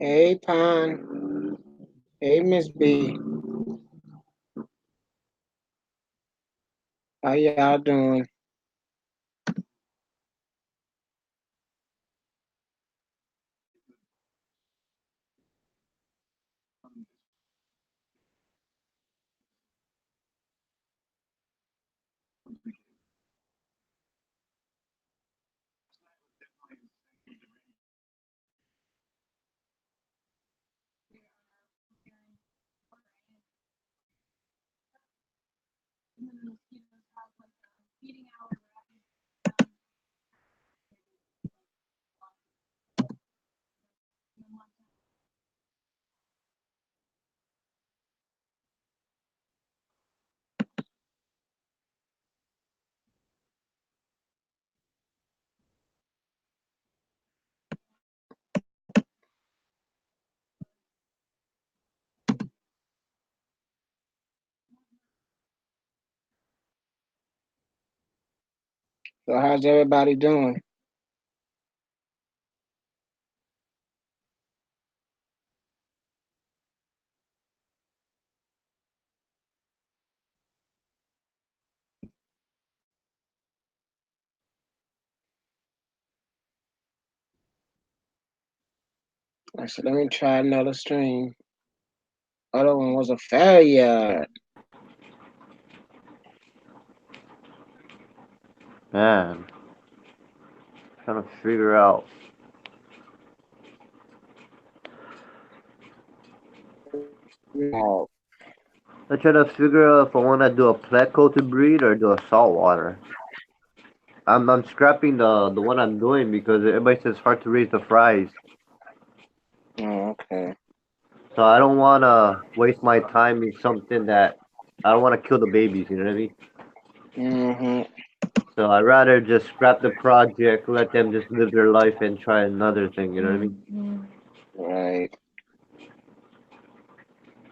Hey, Pon. Hey, Miss B. How y'all doing? So, how's everybody doing? I said, let me try another stream. Other one was a failure. Man, trying to figure out. Oh, I'm trying to figure out if I want to do a pleco to breed or do a saltwater. I'm scrapping the one I'm doing because everybody says it's hard to raise the fries. okay. So I don't want to waste my time in something that I don't want to kill the babies. You know what I mean? Mm-hmm. So I'd rather just scrap the project, let them just live their life, and try another thing. You know what I mean? Right.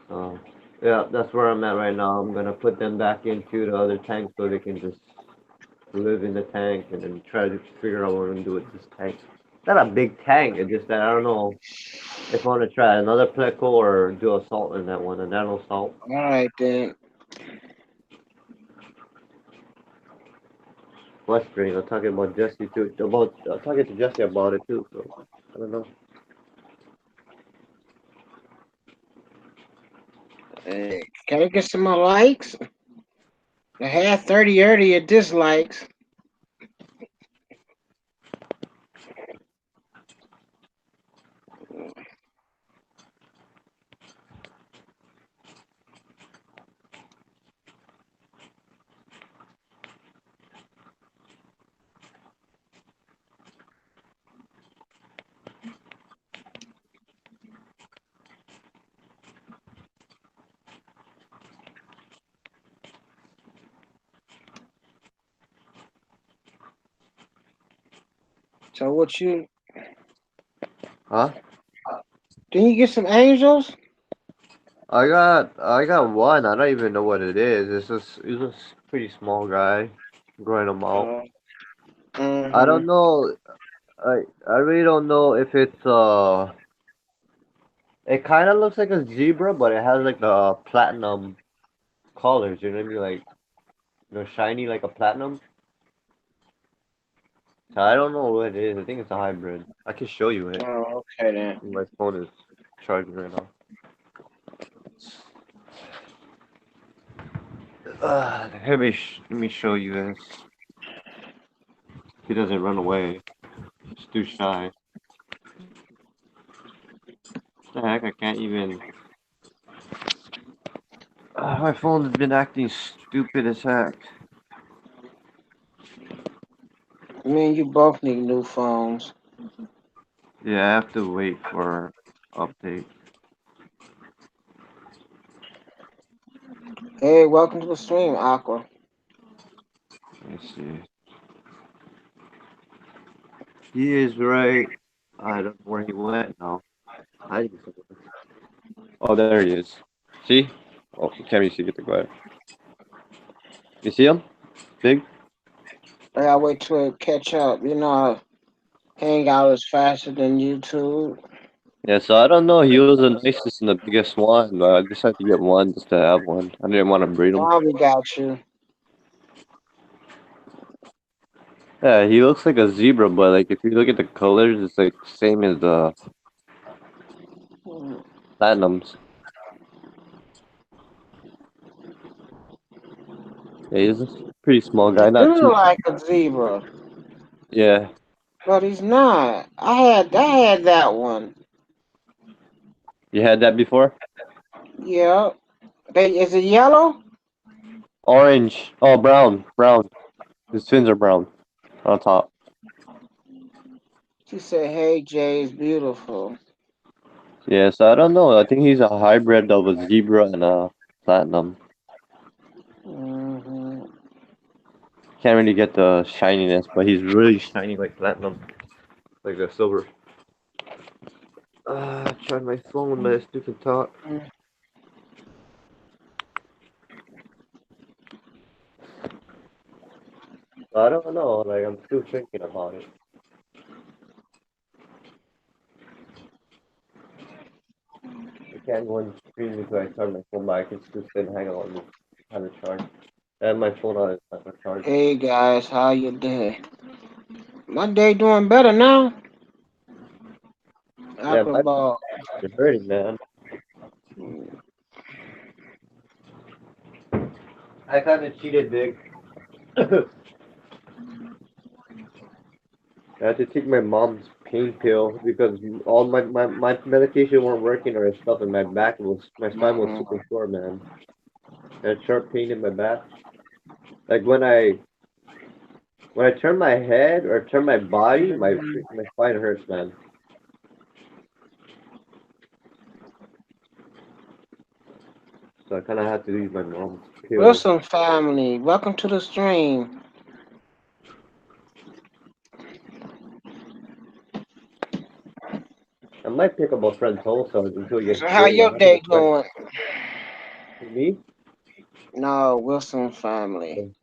So yeah, that's where I'm at right now. I'm gonna put them back into the other tank so they can just live in the tank and then try to figure out what I'm gonna do with this tank. Not a big tank, it's just that I don't know if I want to try another pleco or do a salt in that one, a nano salt. All right, then. Western, I'm talking about Jesse too. About talking to Jesse about it too. So I don't know. Can I get some more likes? I had 30 earlier dislikes. So, what you. Huh? Didn't you get some angels? I got one. I don't even know what it is. It's just pretty small guy, growing them out. Uh, I mm-hmm. don't know. I really don't know if it's It kind of looks like a zebra, but it has like the platinum colors. You know what I mean? Like shiny like a platinum. So I don't know what it is. I think it's a hybrid. I can show you it. Oh, okay, then. My phone is charging right now. Let me show you this. He doesn't run away. He's too shy. What the heck? I can't even. My phone has been acting stupid as heck. Me and you both need new phones. Yeah, I have to wait for update. Hey, welcome to the stream, Aqua. Let me see. He is right. I don't know where he went now. Hiding somewhere. Oh, there he is. See? Oh, you can't really see it. Go ahead. You see him? Big? I gotta wait till it catch up. Hangout is faster than YouTube. Yeah, so I don't know. He was the nicest and the biggest one, but I decided to get one just to have one. I didn't want to breed him. Now we got you. Yeah, he looks like a zebra, but like if you look at the colors, it's like same as the Mm. platinums. Yeah, he's a pretty small He guy, not do too. like a zebra, Yeah, but he's not. I had that one. you had that before. Yeah. Is it yellow? Orange. Oh, brown, brown. His fins are brown on top. She said, "Hey, Jay is beautiful." Yeah, so I don't know. I think he's a hybrid of a zebra and a platinum. Hmm. Can't really get the shininess, but he's really shiny like platinum, like a silver. I tried my phone, but I still can talk. I don't know. Like I'm still thinking about it. I can't go and stream until I charge my phone, but I can still sit and hang out and have it charged. I have my phone on it, not a charge. Hey guys, how you doing? My day doing better now. Yeah, my Acroball. it's hurting, man. I kind of cheated big. I had to take my mom's pain pill because all my medication weren't working or stuff, and my spine was Mhm. super sore, man. I had sharp pain in my back. Like when I turn my head or turn my body, my spine hurts, man. So I kind of had to use my mom's pill. Wilson family, welcome to the stream. I might pick up a friend's also until he gets So how big. I your haven't day decided. going? Me? No, Wilson family.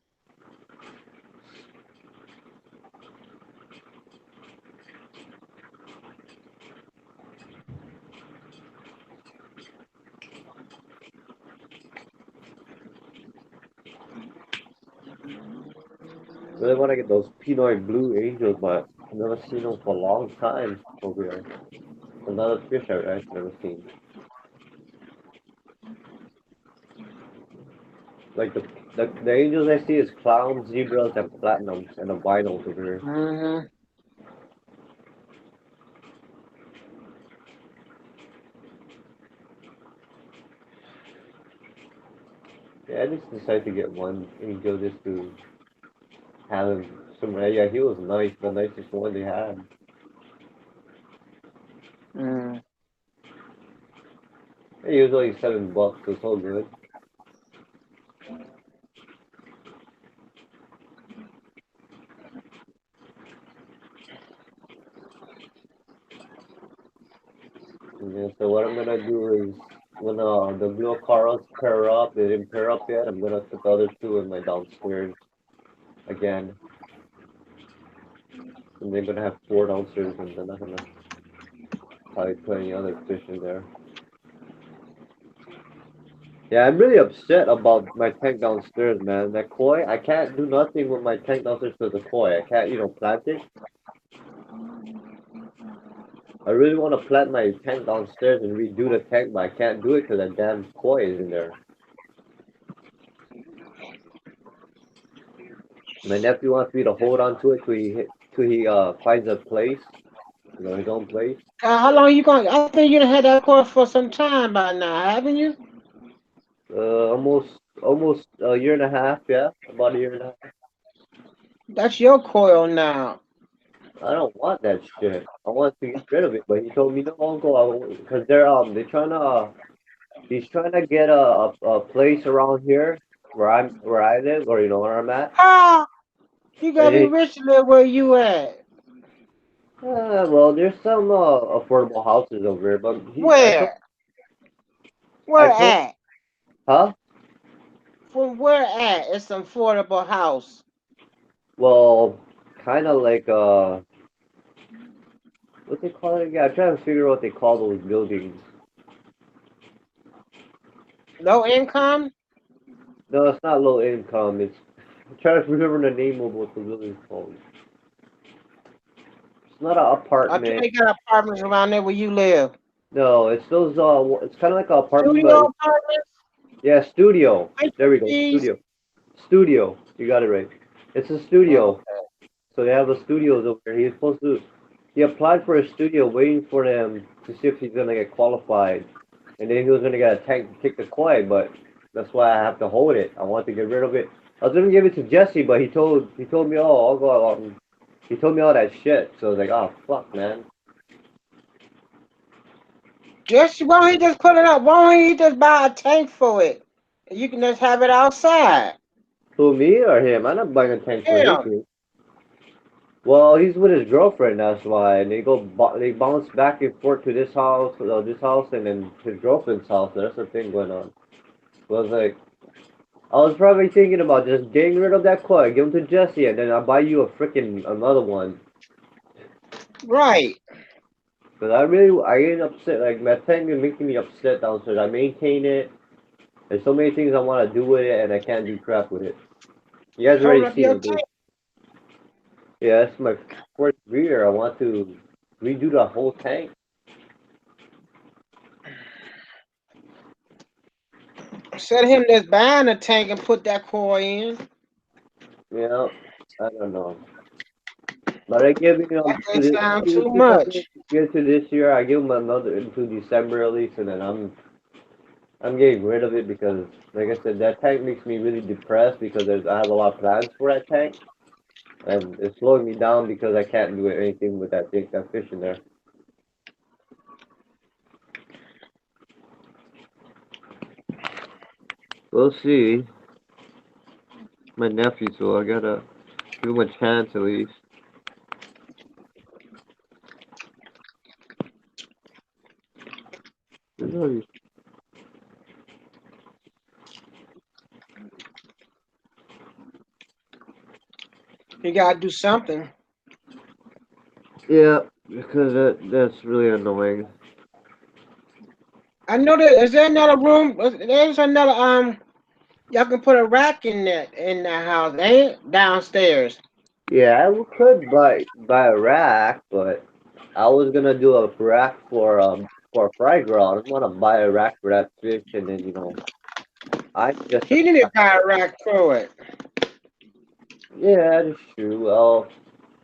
Really want to get those Pinoy blue angels, but I've never seen them for a long time over here. Another fish I've never seen. Like the angels I see is clowns, zebras, and platinums, and albinos over here. Hmm. Yeah, I just decided to get one angel just to have him somewhere. Yeah, he was nice, the nicest one they had. Mm. He was only $7, so it's all good. Yeah, so what I'm gonna do is when the blue corals pair up, they didn't pair up yet. I'm gonna put the other two in my downstairs again, and they're gonna have four downstairs, and then I'm gonna probably put any other fish in there. Yeah, I'm really upset about my tank downstairs, man. That koi, I can't do nothing with my tank downstairs for the koi. I can't, plant it. I really want to plant my tank downstairs and redo the tank, but I can't do it because that damn koi is in there. My nephew wants me to hold on to it till he finds a place, his own place. How long you going? I think you done had that course for some time by now, haven't you? Almost a year and a half, yeah, about a year and a half. That's your coil now. I don't want that shit. I want to get rid of it, but he told me no, Uncle, because they're trying to he's trying to get a place around here where I live, or where I'm at. Ah, you gotta And be rich to live where you at. well, there's some affordable houses over here, but Where? I Where told, at? huh? From where at? It's an affordable house. Well, kind of like What they call it again? I'm trying to figure out what they call those buildings. Low income? No, it's not low income. I'm trying to remember the name of what the building's called. It's not an I think apartment. they got apartments around there where you live. No, it's those. It's kind of like an apartment, Studio but apartments? yeah, studio. There we go. HPs? Studio. Studio. You got it right. It's a Oh, studio. So they have a studios over there. He's supposed to. He applied for a studio, waiting for them to see if he's gonna get qualified, and then he was gonna get a tank to kick the coin. But that's why I have to hold it. I want to get rid of it. I was gonna give it to Jesse, but he told me, oh, I'll go. He told me all that shit. So I was like, oh fuck, man. just why don't he just put it up? Why don't he just buy a tank for it? You can just have it outside. Who, me or him? I'm not buying a tank for his Him. dude. Well, he's with his girlfriend. That's why. And they bounce back and forth to this house, and then his girlfriend's house. That's the thing going on. So I was like, I was probably thinking about just getting rid of that coin, give them to Jesse, and then I'll buy you a freaking another one. Right. But I get upset. Like my tank is making me upset downstairs. I maintain it. There's so many things I want to do with it, and I can't do crap with it. You guys Hold already up seen your it, dude. tank. Yeah, that's my fourth year. I want to redo the whole tank. Set him just buying a tank and put that core in. You know, I don't know. But I give him That to doesn't this. sound See too what I much. get to this year. I give him another into December at least, and then I'm getting rid of it because, like I said, that tank makes me really depressed because I have a lot of plans for that tank, and it's slowing me down because I can't do anything with that fish in there. We'll see. My nephew, so I gotta give him a chance at least. You gotta do something. Yeah, because that's really annoying. I know that. Is there another room? There's another y'all can put a rack in that house, ain't it? Downstairs. Yeah, I could buy a rack, but I was gonna do a rack for a fry grill. I don't want to buy a rack for that fish, and then I just He need to buy a rack for it. yeah, that's true. Well,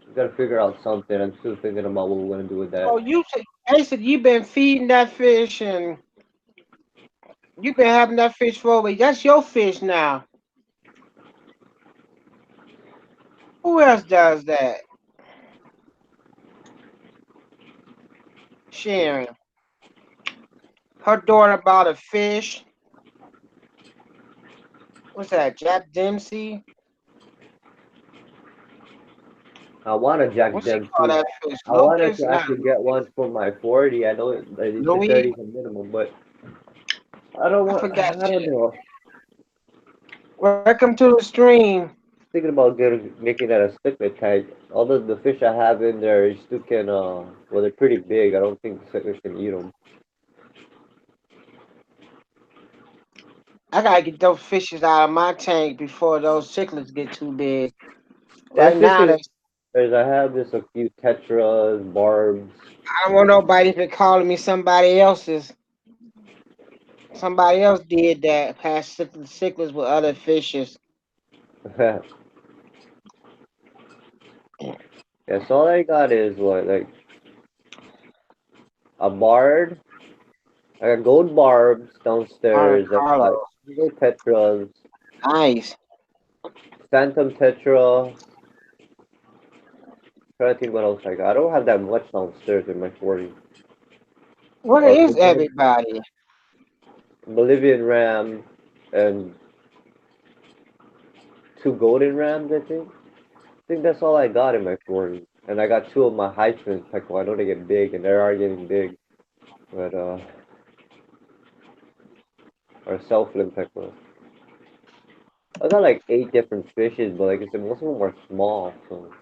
we gotta figure out something. I'm still thinking about what we're gonna do with that. Oh, Jason, you've been feeding that fish and you've been having that fish for a week. That's your fish now. Who else does that? Sharon. Her daughter bought a fish. What's that? Jack Dempsey? I want a Jack What's she call Dempsey. that fish? I wanted Lucas? to Not actually get one for my 40. I know they said Louis. 30 is a minimum, but I don't I want. forgot. I don't know. Welcome to the stream. Thinking about making that a cichlid tank. Although the fish I have in there, you still can. Well, they're pretty big. I don't think the cichlid can eat them. I gotta get those fishes out of my tank before those cichlids get too big. There's Right now, fishes. I have just a few tetras, barbs. I don't want nobody to calling me somebody else's. Somebody else did that. Past cichlids with other fishes. Yeah, so all I got is what, like a barb. I got gold barbs Alright, downstairs. I got Carlos. single tetras, Nice. phantom tetra. Trying to think what else I got. I don't have that much downstairs in my 40. Where is everybody? Bolivian ram and two golden rams, I think. I think that's all I got in my 40. And I got two of my Heisman peckerel. I know they get big, and they are getting big. But, or Southland peckerel. I got like 8 different fishes, but like I said, most of them are small, so.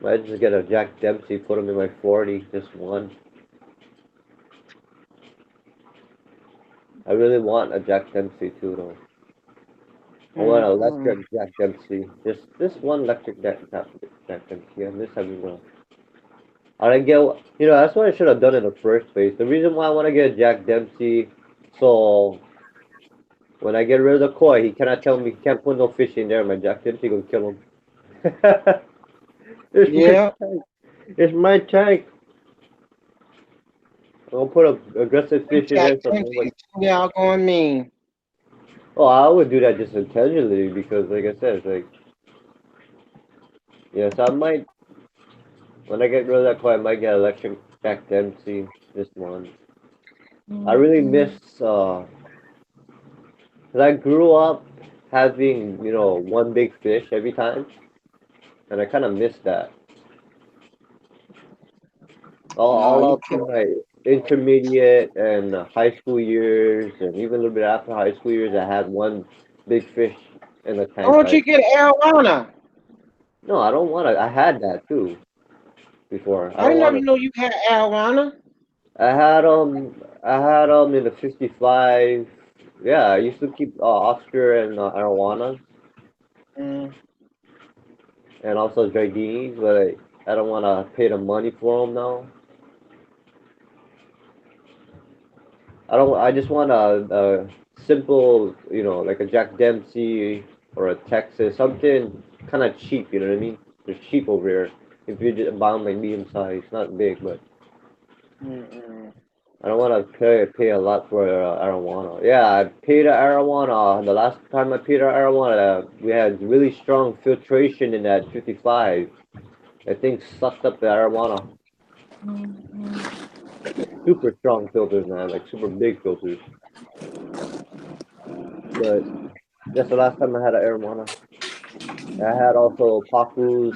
I just get a Jack Dempsey, put him in my 40, just one. I really want a Jack Dempsey too, though. I want an Mm-mm. electric Jack Dempsey. Just this one electric Jack Dempsey. And this having one. I didn't get, that's what I should have done in the first place. The reason why I want to get Jack Dempsey, so when I get rid of the koi, he cannot tell me he can't put no fish in there. My Jack Dempsey gonna kill him. It's my Yeah. tank. It's my tank. I'll put a aggressive fish in Jack there so no one. Dempsey, y'all going mean. Oh, I would do that just intentionally because, like I said, it's like, yeah. So I might, when I get rid of that koi, I might get electric Jack Dempsey. This one. I really miss, cause I grew up having, one big fish every time, and I kind of miss that. No, All you up can't. to my intermediate and high school years, and even a little bit after high school years, I had one big fish in the Why tank. don't you get arowana? No, I don't want to. I had that too before. I I don't didn't know want you to. know you had arowana. I had in the 55. Yeah, I used to keep Oscar and arowanas Mm. and also Jardinis, but I don't want to pay the money for them now. I don't. I just want a simple, like a Jack Dempsey or a Texas, something kind of cheap. You know what I mean? They're cheap over here. If you just buy them like medium size, not big, but Mm-mm. I don't want to pay a lot for arowana. Yeah, I paid arowana. The last time I paid arowana, we had really strong filtration in that 55. I think sucked up the arowana. Super strong filters, man. Like super big filters. But that's the last time I had an arowana. I had also Pakus.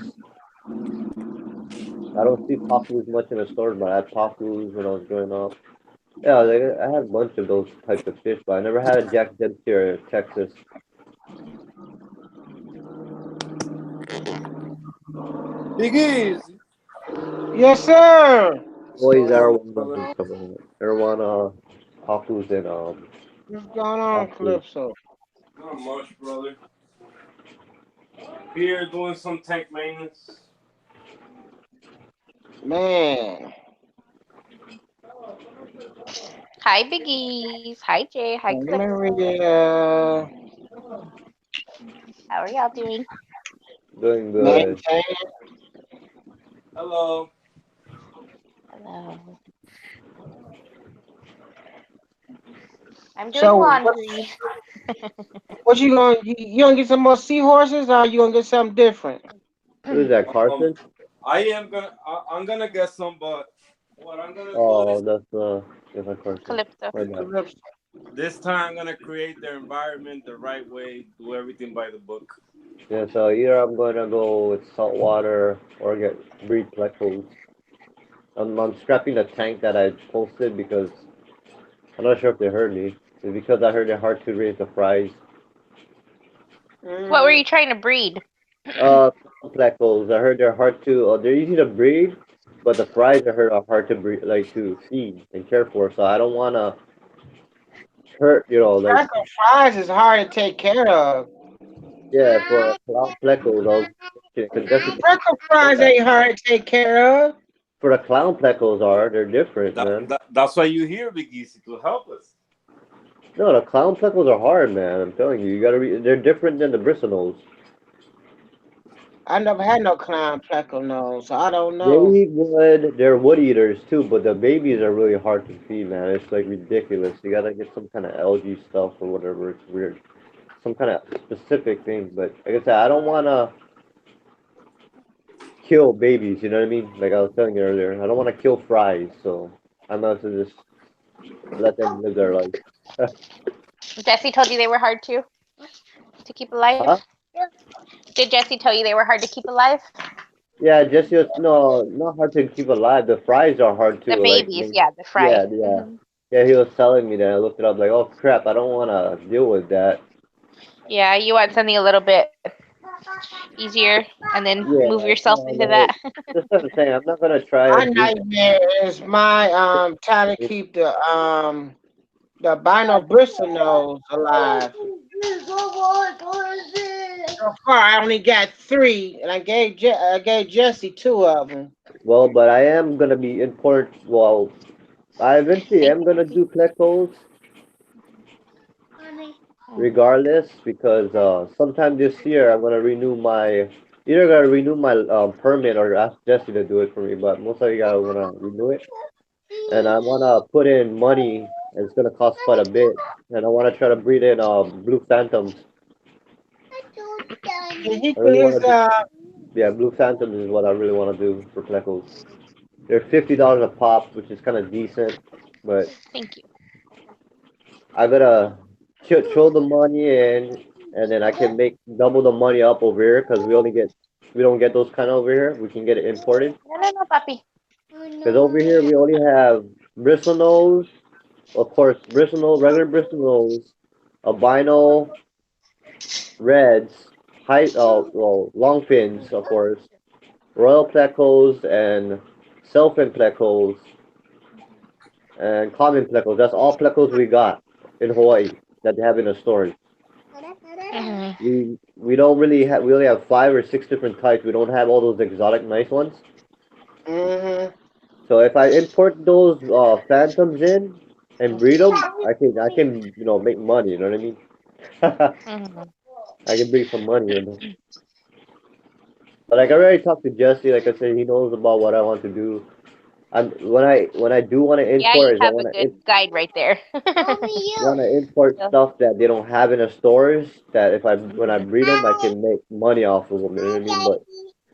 I don't see Pakus much in the stores, but I had Pakus when I was growing up. Yeah, like, I had a bunch of those types of fish, but I never had a Jack Dempsey or Texas. Big Easy. Yes, sir. What's Always going on, arowana brother? and stuff like that. Arowana, Pakus, and What's going on, Pakus. Calypso? Not much, brother. Here doing some tank maintenance. Man. Hi, Biggies. Hi, Jay. Hi, Calypso. Maria. How are y'all doing? Doing good. Maintain. Hello. Hello. I'm doing So laundry. what you gonna get some more seahorses or you gonna get something different? Who is that, Um, Carson? I'm gonna get some, but what I'm gonna do Oh, is that's different Carson. Calypso. My bad. Calypso. this time I'm gonna create their environment the right way, do everything by the book. Yeah, so either I'm gonna go with salt water or get breed plecos. I'm scrapping the tank that I posted because I'm not sure if they heard me. It's because I heard they're hard to raise the fries. What were Mm. you trying to breed? Uh, plecos. I heard they're hard to. They're easy to breed, but the fries I heard are hard to breed, like to feed and care for. So I don't wanna hurt, like Cracker fries is hard to take care of. yeah, for clown plecos. I was because Jesse Cracker said fries that. ain't hard to take care of. For the clown plecos they're different, That, man. that that's why you here, Big Easy, to help us. No, the clown plecos are hard, man. I'm telling you, you gotta. They're different than the bristlenose. I never had no clown pleco nose, so I don't They know. eat wood. They're wood eaters too, but the babies are really hard to feed, man. It's like ridiculous. You gotta get some kind of algae stuff or whatever. It's weird. Some kind of specific thing. But like I said, I don't wanna kill babies. You know what I mean? Like I was telling you earlier, I don't wanna kill fries. So I'm going to just let them live their life. Jesse told you they were hard to keep alive? Huh? Did Jesse tell you they were hard to keep alive? Yeah, just no, not hard to keep alive. The fries are hard The to like babies, make. yeah, the fry. Yeah, yeah, yeah. He was telling me that. I looked it up. Like, oh crap, I don't want to deal with that. Yeah, you want something a little bit easier, and then Yeah, move yourself no, into that. that's what I'm saying. I'm not gonna try My and do. nightmare is my trying to keep the albino bristle nose alive. So far, I only got three, and I gave Jesse two of them. Well, but I am gonna be import. Well, I eventually am gonna do plecos regardless because sometime this year I'm gonna renew my either gonna renew my permit or ask Jesse to do it for me. But most likely I'm gonna renew it, and I wanna put in money. And it's gonna cost quite a bit, and I wanna try to breed in blue phantoms. Can you I really please wanna do yeah, blue phantoms is what I really wanna do for plecos. They're $50 a pop, which is kind of decent, but Thank you. I gotta throw the money in, and then I can make double the money up over here because we don't get those kind over here. We can get it imported No, no, no, papi. because over here we only have bristle nose, of course, bristle nose, regular bristle nose, albino reds, long fins, of course, royal plecos and selfin plecos and common plecos. That's all plecos we got in Hawaii that they have in the stores. Hmm. We don't really have we only have 5 or 6 different types. We don't have all those exotic nice ones. Mm-hmm. So if I import those phantoms in and breed them, I can make money. You know what I mean? Hmm. I can bring some money in. But like I already talked to Jesse. Like I said, he knows about what I want to do. When I do want to Yeah, you import is I have a good guide right there. want to import Yeah. stuff that they don't have in the stores. That if I when I breed them, I can make money off of them. You know what I mean?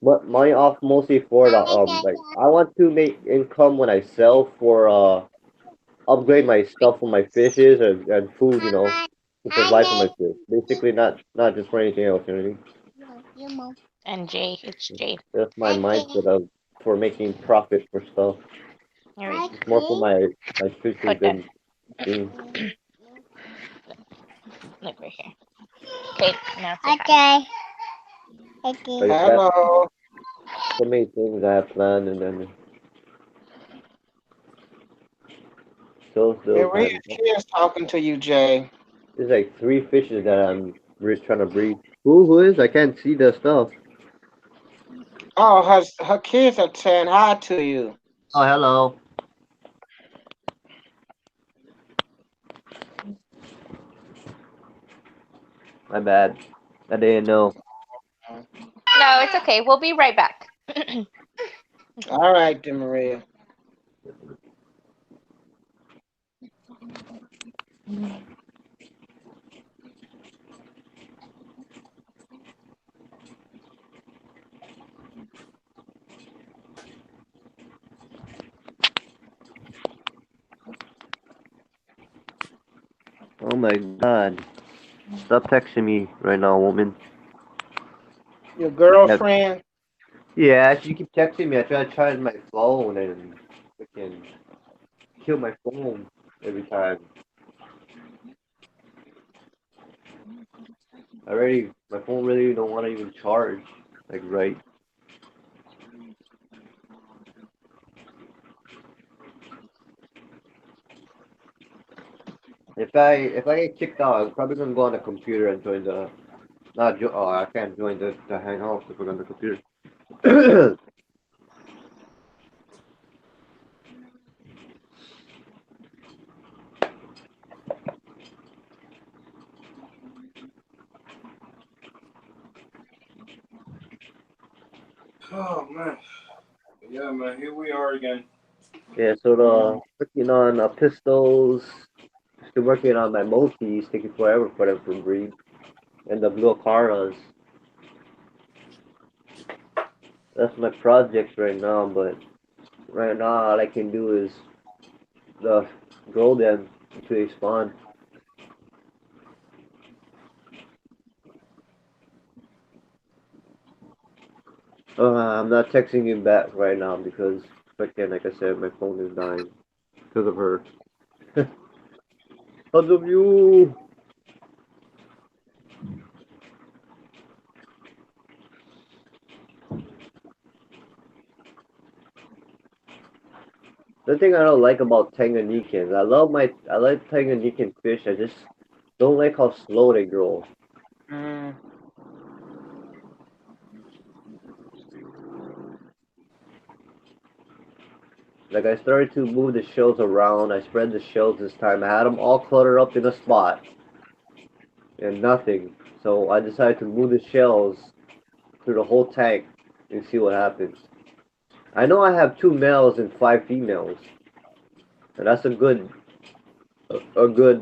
But money off mostly for the like I want to make income when I sell for upgrade my stuff for my fishes and food. To provide for my fish. Basically, not just for anything else. You know what And Jay, it's I mean? Jay. That's my mindset of for making profit for stuff. Here we It's more for my fishes put that. than things. Look right here. Okay, now say hi. Like I said, Hello. so many things I have planned, and then still Maria time. is talking to you, Jay. There's like 3 fishes that I'm trying to breed. Who is? I can't see the stuff. Oh, her kids are saying hi to you. Oh, hello. My bad. I didn't know. No, it's okay. We'll be right back. All right, then, Maria. Oh my god. Stop texting me right now, woman. Your Yeah, girlfriend. yeah, she keep texting me. I try to charge my phone and freaking kill my phone every time. My phone really don't want to even charge. Like, right. If I get kicked out, I'm probably gonna go on the computer and join the not jo- oh I can't join the hangout if we're on the computer. Oh man. Yeah, man. Here we are again. Yeah, so the working on pistols, still working on my multis, taking forever for them to breed, and the blue caras. That's my project right now, but right now all I can do is uh, grow them until they spawn. I'm not texting you back right now because freaking like I said, my phone is dying because of her. Because of you. the thing I don't like about Tanganyikans. I like Tanganyikan fish. I just don't like how slow they grow. Mm. Like I started to move the shells around. I spread the shells this time. I had them all cluttered up in a spot and nothing. So I decided to move the shells through the whole tank and see what happens. I know I have two males and five females, and that's a good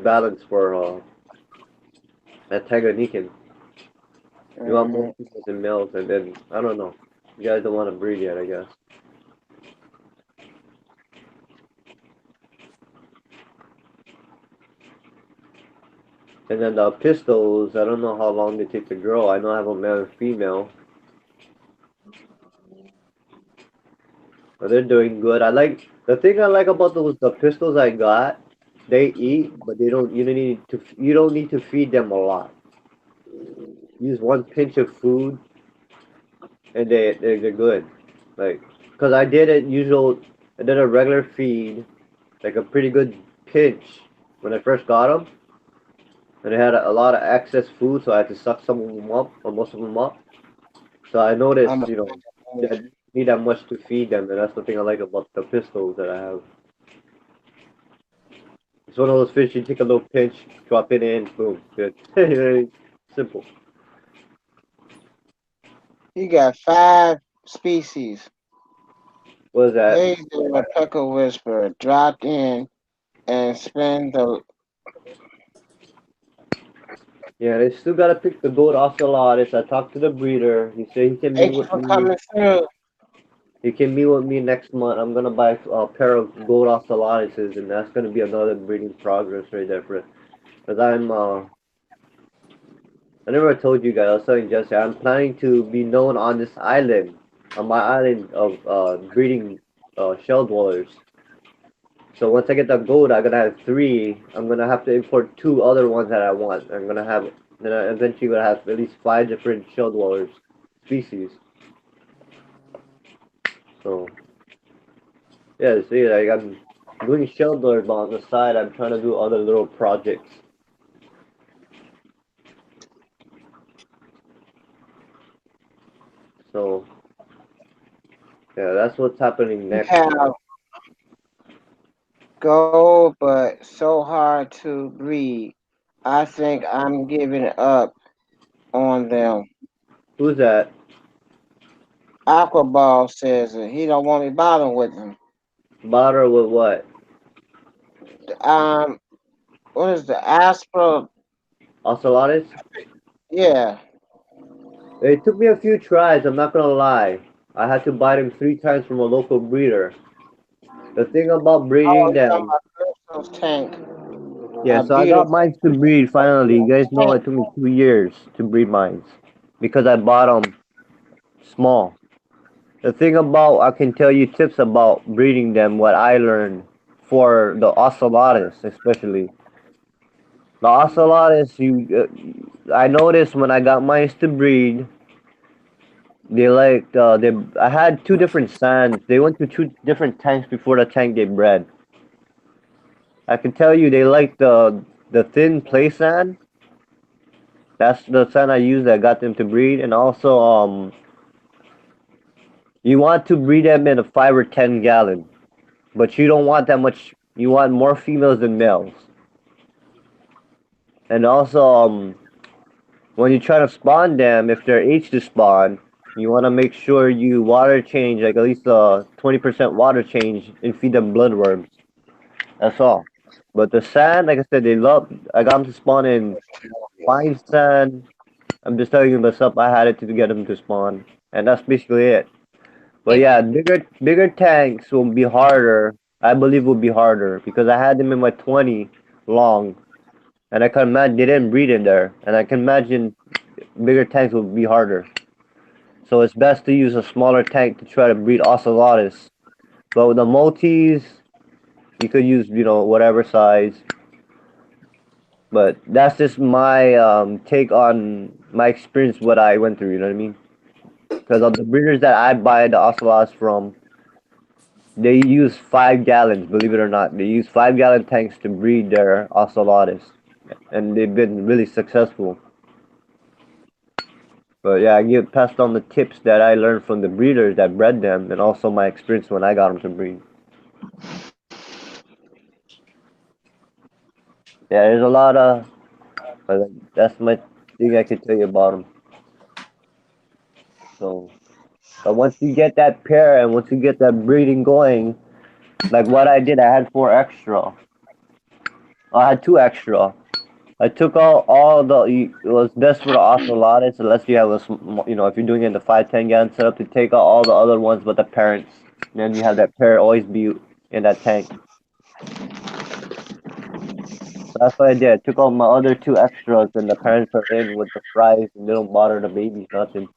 balance for a Tanganyikan. You want more Hmm. females than males, and then I don't know. You guys don't want to breed yet, I guess. And then the pistols, I don't know how long they take to grow. I know I have a male and female, but they're doing good. I like the thing I like about the pistols I got. They eat, but they don't. You don't need to feed them a lot. Use one pinch of food, and they're good. Like, cause I did it usual. I did a regular feed, like a pretty good pinch when I first got them, and they had a lot of excess food, so I had to suck some of them up or most of them up. So I noticed, I'm a, that I didn't need that much to feed them, and that's the thing I like about the pistols that I have. It's one of those fish you take a little pinch, drop it in, boom, good. Simple. he got 5 species. What is that? Hazel woodpecker whisperer dropped in and spent the. Yeah, they still gotta pick the goat ocelotus. I talked to the breeder. He said he can meet Thank you with for me. coming through. He can meet with me next month. I'm gonna buy a pair of gold ocelotuses, and that's gonna be another breeding progress right there for it. Cause I never told you guys. I was telling Jesse, I'm planning to be known on this island, on my island of breeding shell dwellers. So once I get the gold, I'm gonna have three. I'm gonna have to import two other ones that I want. I'm gonna have then I eventually gonna have at least five different shell dwellers species. So yeah, see, like I'm doing shell dwellers, but on the side, I'm trying to do other little projects. So yeah, that's what's happening You next. have gold, but so hard to breed. I think I'm giving up on them. Who's that? Aquaball says it. He don't want me bothering with him. Bother with what? Um, what is the Aspro? Ocelotus? Yeah. It took me a few tries, I'm not gonna lie. I had to buy them three times from a local breeder. The thing about Oh, breeding you talking them, about Crystal's tank? yeah, A so I got beautiful mines to breed finally. You guys know tank. it took me 2 years to breed mines because I bought them small. The thing about, I can tell you tips about breeding them, what I learned for the ocelotus, especially. The ocelotus, I noticed when I got mines to breed, I had two different sands. They went to two different tanks before the tank they bred. I can tell you they like the thin play sand. That's the sand I used that got them to breed. And also you want to breed them in a 5 or 10 gallon, but you don't want that much. You want more females than males. And also when you try to spawn them, if they're aged to spawn, you want to make sure you water change, like at least 20% water change, and feed them bloodworms. That's all. But the sand, like I said, they love. I got them to spawn in fine sand. I'm just telling you the stuff I had it to get them to spawn, and that's basically it. But It, yeah, bigger tanks will be harder. I believe will be harder because I had them in my 20 long, and I can imagine they didn't breed in there, and I can imagine bigger tanks will be harder. So it's best to use a smaller tank to try to breed ocelotus. But with the multis, you could use whatever size. But that's just my take on my experience, what I went through. You know what I mean? Because of the breeders that I buy the ocelots from, They use 5 gallons, believe it or not. They use 5 gallon tanks to breed their ocelotus, and they've been really successful. But yeah, I get passed on the tips that I learned from the breeders that bred them, and also my experience when I got them to breed. Yeah, there's a lot of. But that's my thing I can tell you about them. So, but once you get that pair and once you get that breeding going, like what I did, I had 4 extra. I had 2 extra. I took all the. It was best for the ocelotus unless you have if you're doing it in the 5-10 gallon setup to take out all the other ones but the parents. And then you have that pair always be in that tank. So that's what I did. I took all my other 2 extras and the parents are in with the fries and they don't bother the babies nothing.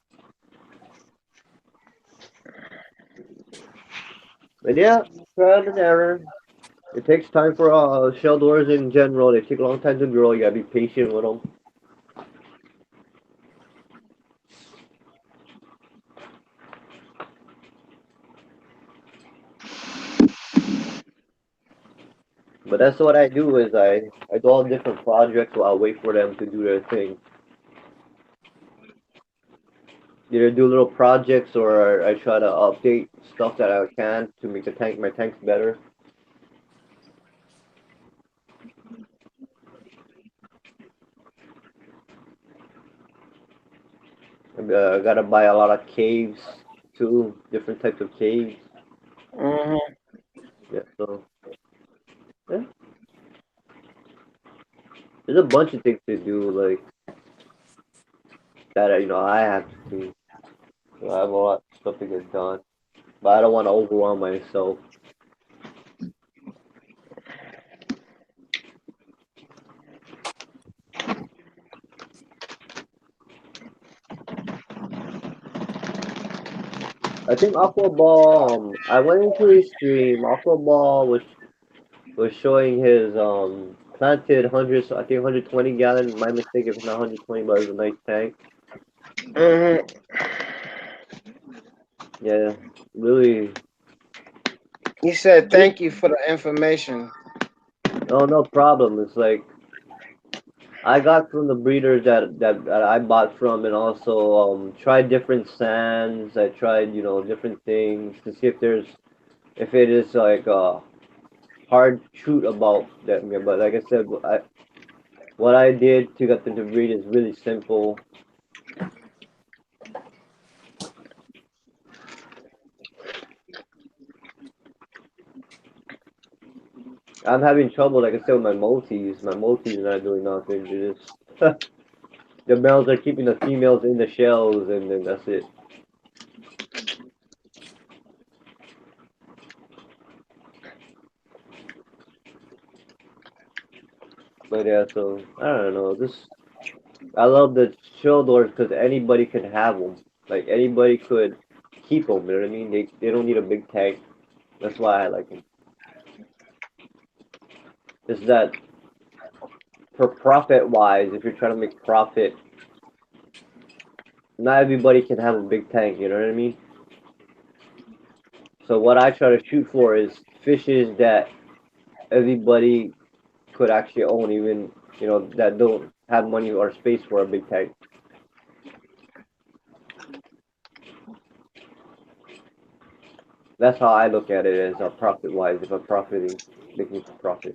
But yeah, trial and error. It takes time for shell doors in general. They take a long time to grow. You gotta be patient with them. But that's what I do is I do all different projects while I wait for them to do their thing. Either do little projects or I try to update stuff that I can to make my tanks better. I gotta buy a lot of caves too, different types of caves. Mm-hmm. Yeah, so yeah, there's a bunch of things to do like that. I have to do. So I have a lot of stuff to get done, but I don't want to overwhelm myself. I think Aqua Ball. I went into his stream. Aqua Ball was showing his planted hundreds. I think 120 gallon. My mistake if it's not 120, but it's a nice tank. Mm-hmm. Yeah, really. He said, "Thank you for the information." Oh, no problem. It's like I got from the breeders that I bought from, and also tried different sands. I tried different things to see if it is like hard truth about them. Yeah, but like I said, what I did to get them to breed is really simple. I'm having trouble, like I said, with my multis. My multis are not doing nothing. They're just the males are keeping the females in the shells, and then that's it. But yeah, so I don't know. I love the shell doors because anybody can have them. Like anybody could keep them. You know what I mean? They don't need a big tank. That's why I like them. It's that for profit wise, if you're trying to make profit, not everybody can have a big tank. You know what I mean? So what I try to shoot for is fishes that everybody could actually own, even that don't have money or space for a big tank. That's how I look at it as a profit wise. If I'm profiting, making profit.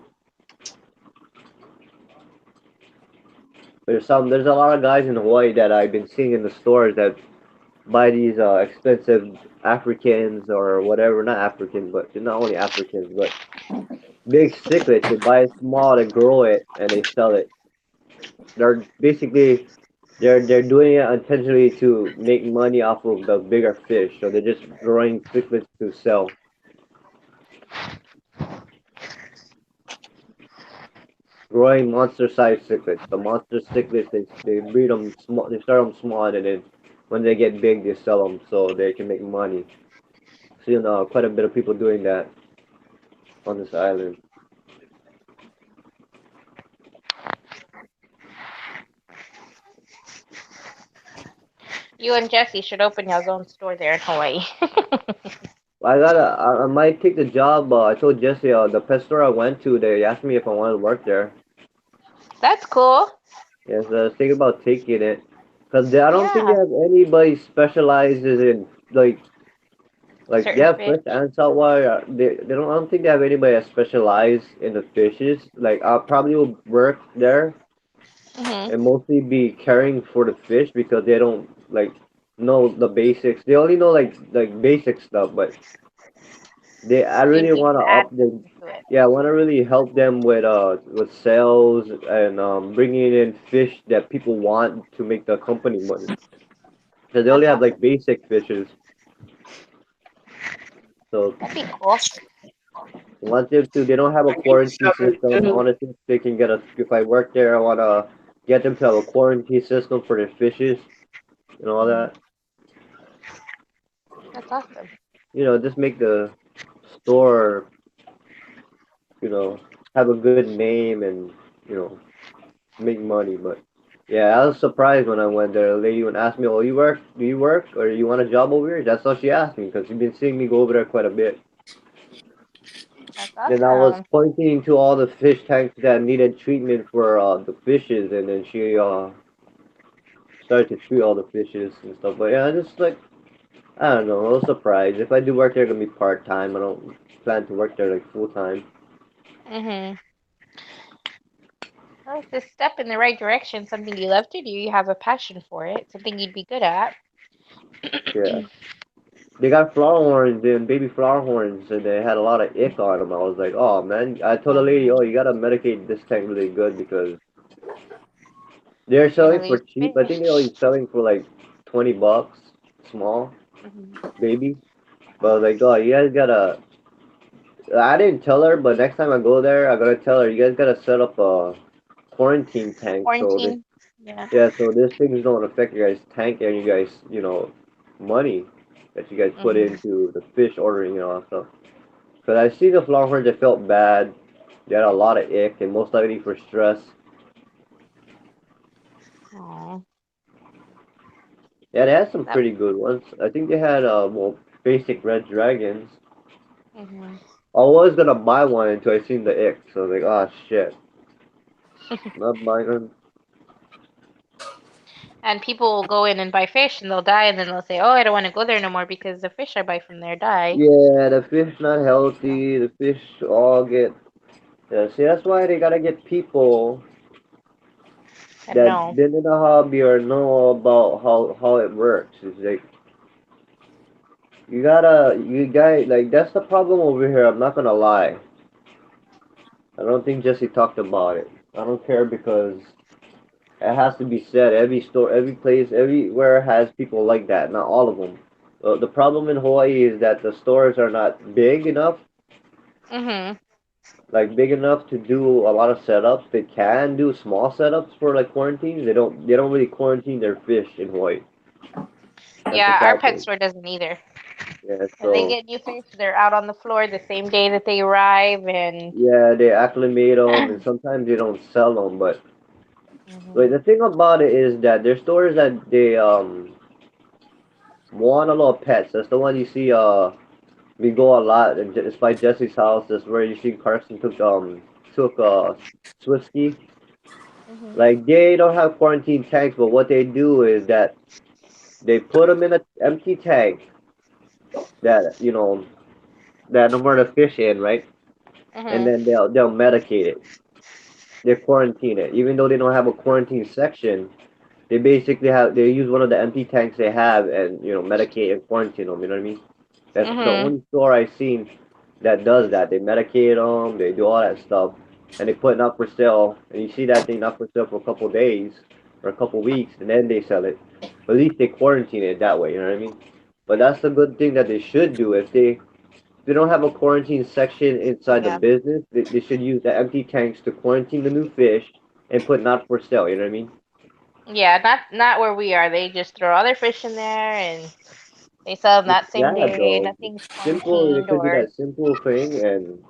There's a lot of guys in Hawaii that I've been seeing in the stores that buy these expensive Africans or whatever, not African, but they're not only Africans, but big cichlids. They buy it small, they grow it, and they sell it. They're basically they're doing it intentionally to make money off of the bigger fish. So they're just growing cichlids to sell. Growing monster-sized cichlids. The monster cichlids, they breed them small. They start them small, and then when they get big, they sell them so they can make money. So quite a bit of people doing that on this island. You and Jesse should open your own store there in Hawaii. I might take the job. I told Jesse, the pet store I went to, they asked me if I wanted to work there. That's cool. Yes, I was thinking about taking it. Cause I don't think they Yeah. have anybody specializes in like they Certain have fish. fresh and saltwater. They don't. I don't think they have anybody that specialize in the fishes. Like I probably will work there Mhm. and mostly be caring for the fish because they don't like know the basics. They only know like basic stuff, but they I So you'd really be want good to at up the to it. yeah, I want to really help them with sales and bringing in fish that people want to make the company money. Because they only That's have like awesome. basic fishes. So That'd be cool. once they don't have a quarantine system. I want to see if they can get a. If I work there, I want to get them to have a quarantine system for their fishes and all Mhm. that. That's awesome. Just make the store, you know, have a good name and you know make money. But yeah, I was surprised when I went there. A lady would ask me, "Oh, you work? Do you work? Or you want a job over here?" That's all she asked me because she's been seeing me go over there quite a bit. That's Then I was awesome. pointing to all the fish tanks that needed treatment for the fishes, and then she started to treat all the fishes and stuff. But yeah, I just like I don't know. I was surprised. If I do work there, it's gonna be part time. I don't plan to work there like full time. Mhm. Well, it's a step in the right direction. Something you love to do. You have a passion for it. Something you'd be good at. Yeah. They got flower horns and baby flower horns, and they had a lot of ick on them. I was like, oh man. I told the lady, oh, Mhm. you gotta medicate this tank really good because they're You're gonna selling for lose cheap. I think they're only fish. selling for like $20, small Mhm. baby. But I was like, oh, you guys gotta. I didn't tell her, but next time I go there, I gotta tell her you guys gotta set up a quarantine tank so this Quarantine. Yeah. yeah, so these things don't affect your guys' tank and you guys, money that you guys put Mhm. into the fish ordering and all that stuff. Because I see the longhorns that felt bad. They had a lot of ick and most likely for stress. Aw. Yeah, they had some That. pretty good ones. I think they had well basic red dragons. Mhm. I was gonna buy one until I seen the ick, so I was like, oh shit, not buying them. And people will go in and buy fish, and they'll die, and then they'll say, "Oh, I don't want to go there no more because the fish I buy from there die." Yeah, the fish not So, healthy. The fish all get. Yeah, see, that's why they gotta get people and that no. been in the hobby or know about how it works. It's like you guys like that's the problem over here. I'm not gonna lie. I don't think Jesse talked about it. I don't care because it has to be said. Every store, every place, everywhere has people like that. Not all of them. The problem in Hawaii is that the stores are not big enough, Mhm. like big enough to do a lot of setups. They can do small setups for like quarantines. They don't really quarantine their fish in Hawaii. That's the Yeah, our sad pet thing. store doesn't either. Yeah, When they so get new fish, they're out on the floor the same day that they arrive, and yeah, they acclimate them, and sometimes they don't sell them. But Mhm. the thing about it is that there's stores that they want a lot of pets. That's the one you see. We go a lot, and it's by Jesse's house. That's where you see Carson took Swiftski. Mhm. Like they don't have quarantine tanks, but what they do is that they put them in an empty tank that that no more the fish in, right? And Mhm. then they'll medicate it. They quarantine it, even though they don't have a quarantine section. They use one of the empty tanks they have and medicate and quarantine them. You know what I mean? That's the Mhm. only store I've seen that does that. They medicate them, they do all that stuff, and they put it up for sale. And you see that thing up for sale for a couple days or a couple weeks, and then they sell it. But at least they quarantine it that way. You know what I mean? But that's the good thing that they should do. If they don't have a quarantine section inside the Yeah. business, they should use the empty tanks to quarantine the new fish and put not for sale. You know what I mean? Yeah. Not where we are. They just throw all their fish in there, and they sell them It's that same sad day. though. It's Nothing's simple. It quarantined could be or that simple thing, and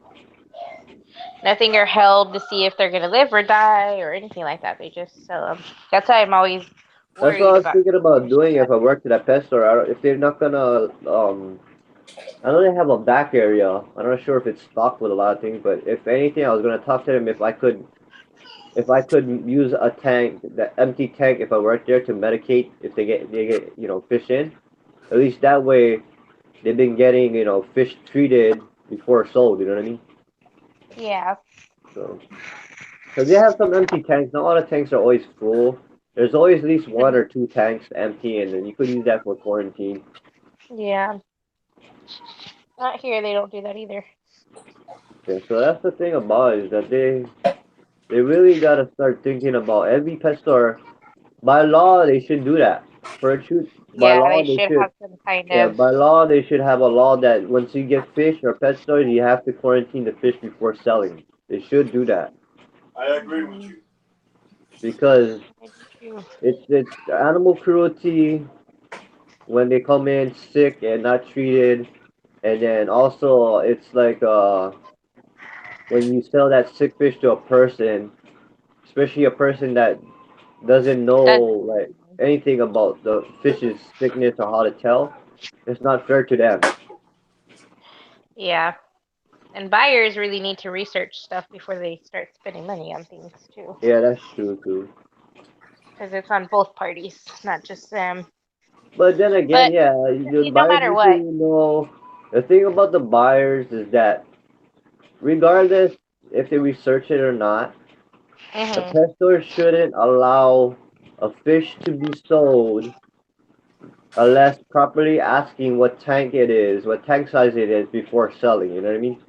nothing are held to see if they're gonna live or die or anything like that. They just sell them. That's why I'm always that's what worried I was about thinking about fish like doing that. if I worked at a pet store. If they're not gonna I know they have a back area. I'm not sure if it's stocked with a lot of things, but if anything, I was gonna talk to them if I could use a tank, the empty tank, if I work there to medicate if they get fish in. At least that way they've been getting fish treated before sold. You know what I mean? Yeah. So because they have some empty tanks. Not all the tanks are always full. There's always at least one or two tanks empty, and then you could use that for quarantine. Yeah. Not here. They don't do that either. Yeah, so that's the thing about it, is that they really gotta start thinking about every pet store. By law, they should do that. For a truth, by Yeah, law, they they should should. have some kind Yeah, of. by law, they should have a law that once you get fish or pet stores, you have to quarantine the fish before selling. They should do that I agree with Mhm. you. because I do too. it's animal cruelty when they come in sick and not treated, and then also it's like when you sell that sick fish to a person, especially a person that doesn't know Does like anything about the fish's sickness or how to tell, it's not fair to them. Yeah. And buyers really need to research stuff before they start spending money on things too, Yeah, that's true too. because it's on both parties, not just them. But then again, But yeah, the no buyers matter need what. to know. The thing about the buyers is that regardless if they research it or not, a Hmm. pet store shouldn't allow a fish to be sold unless properly asking what tank it is, what tank size it is before selling. You know what I mean?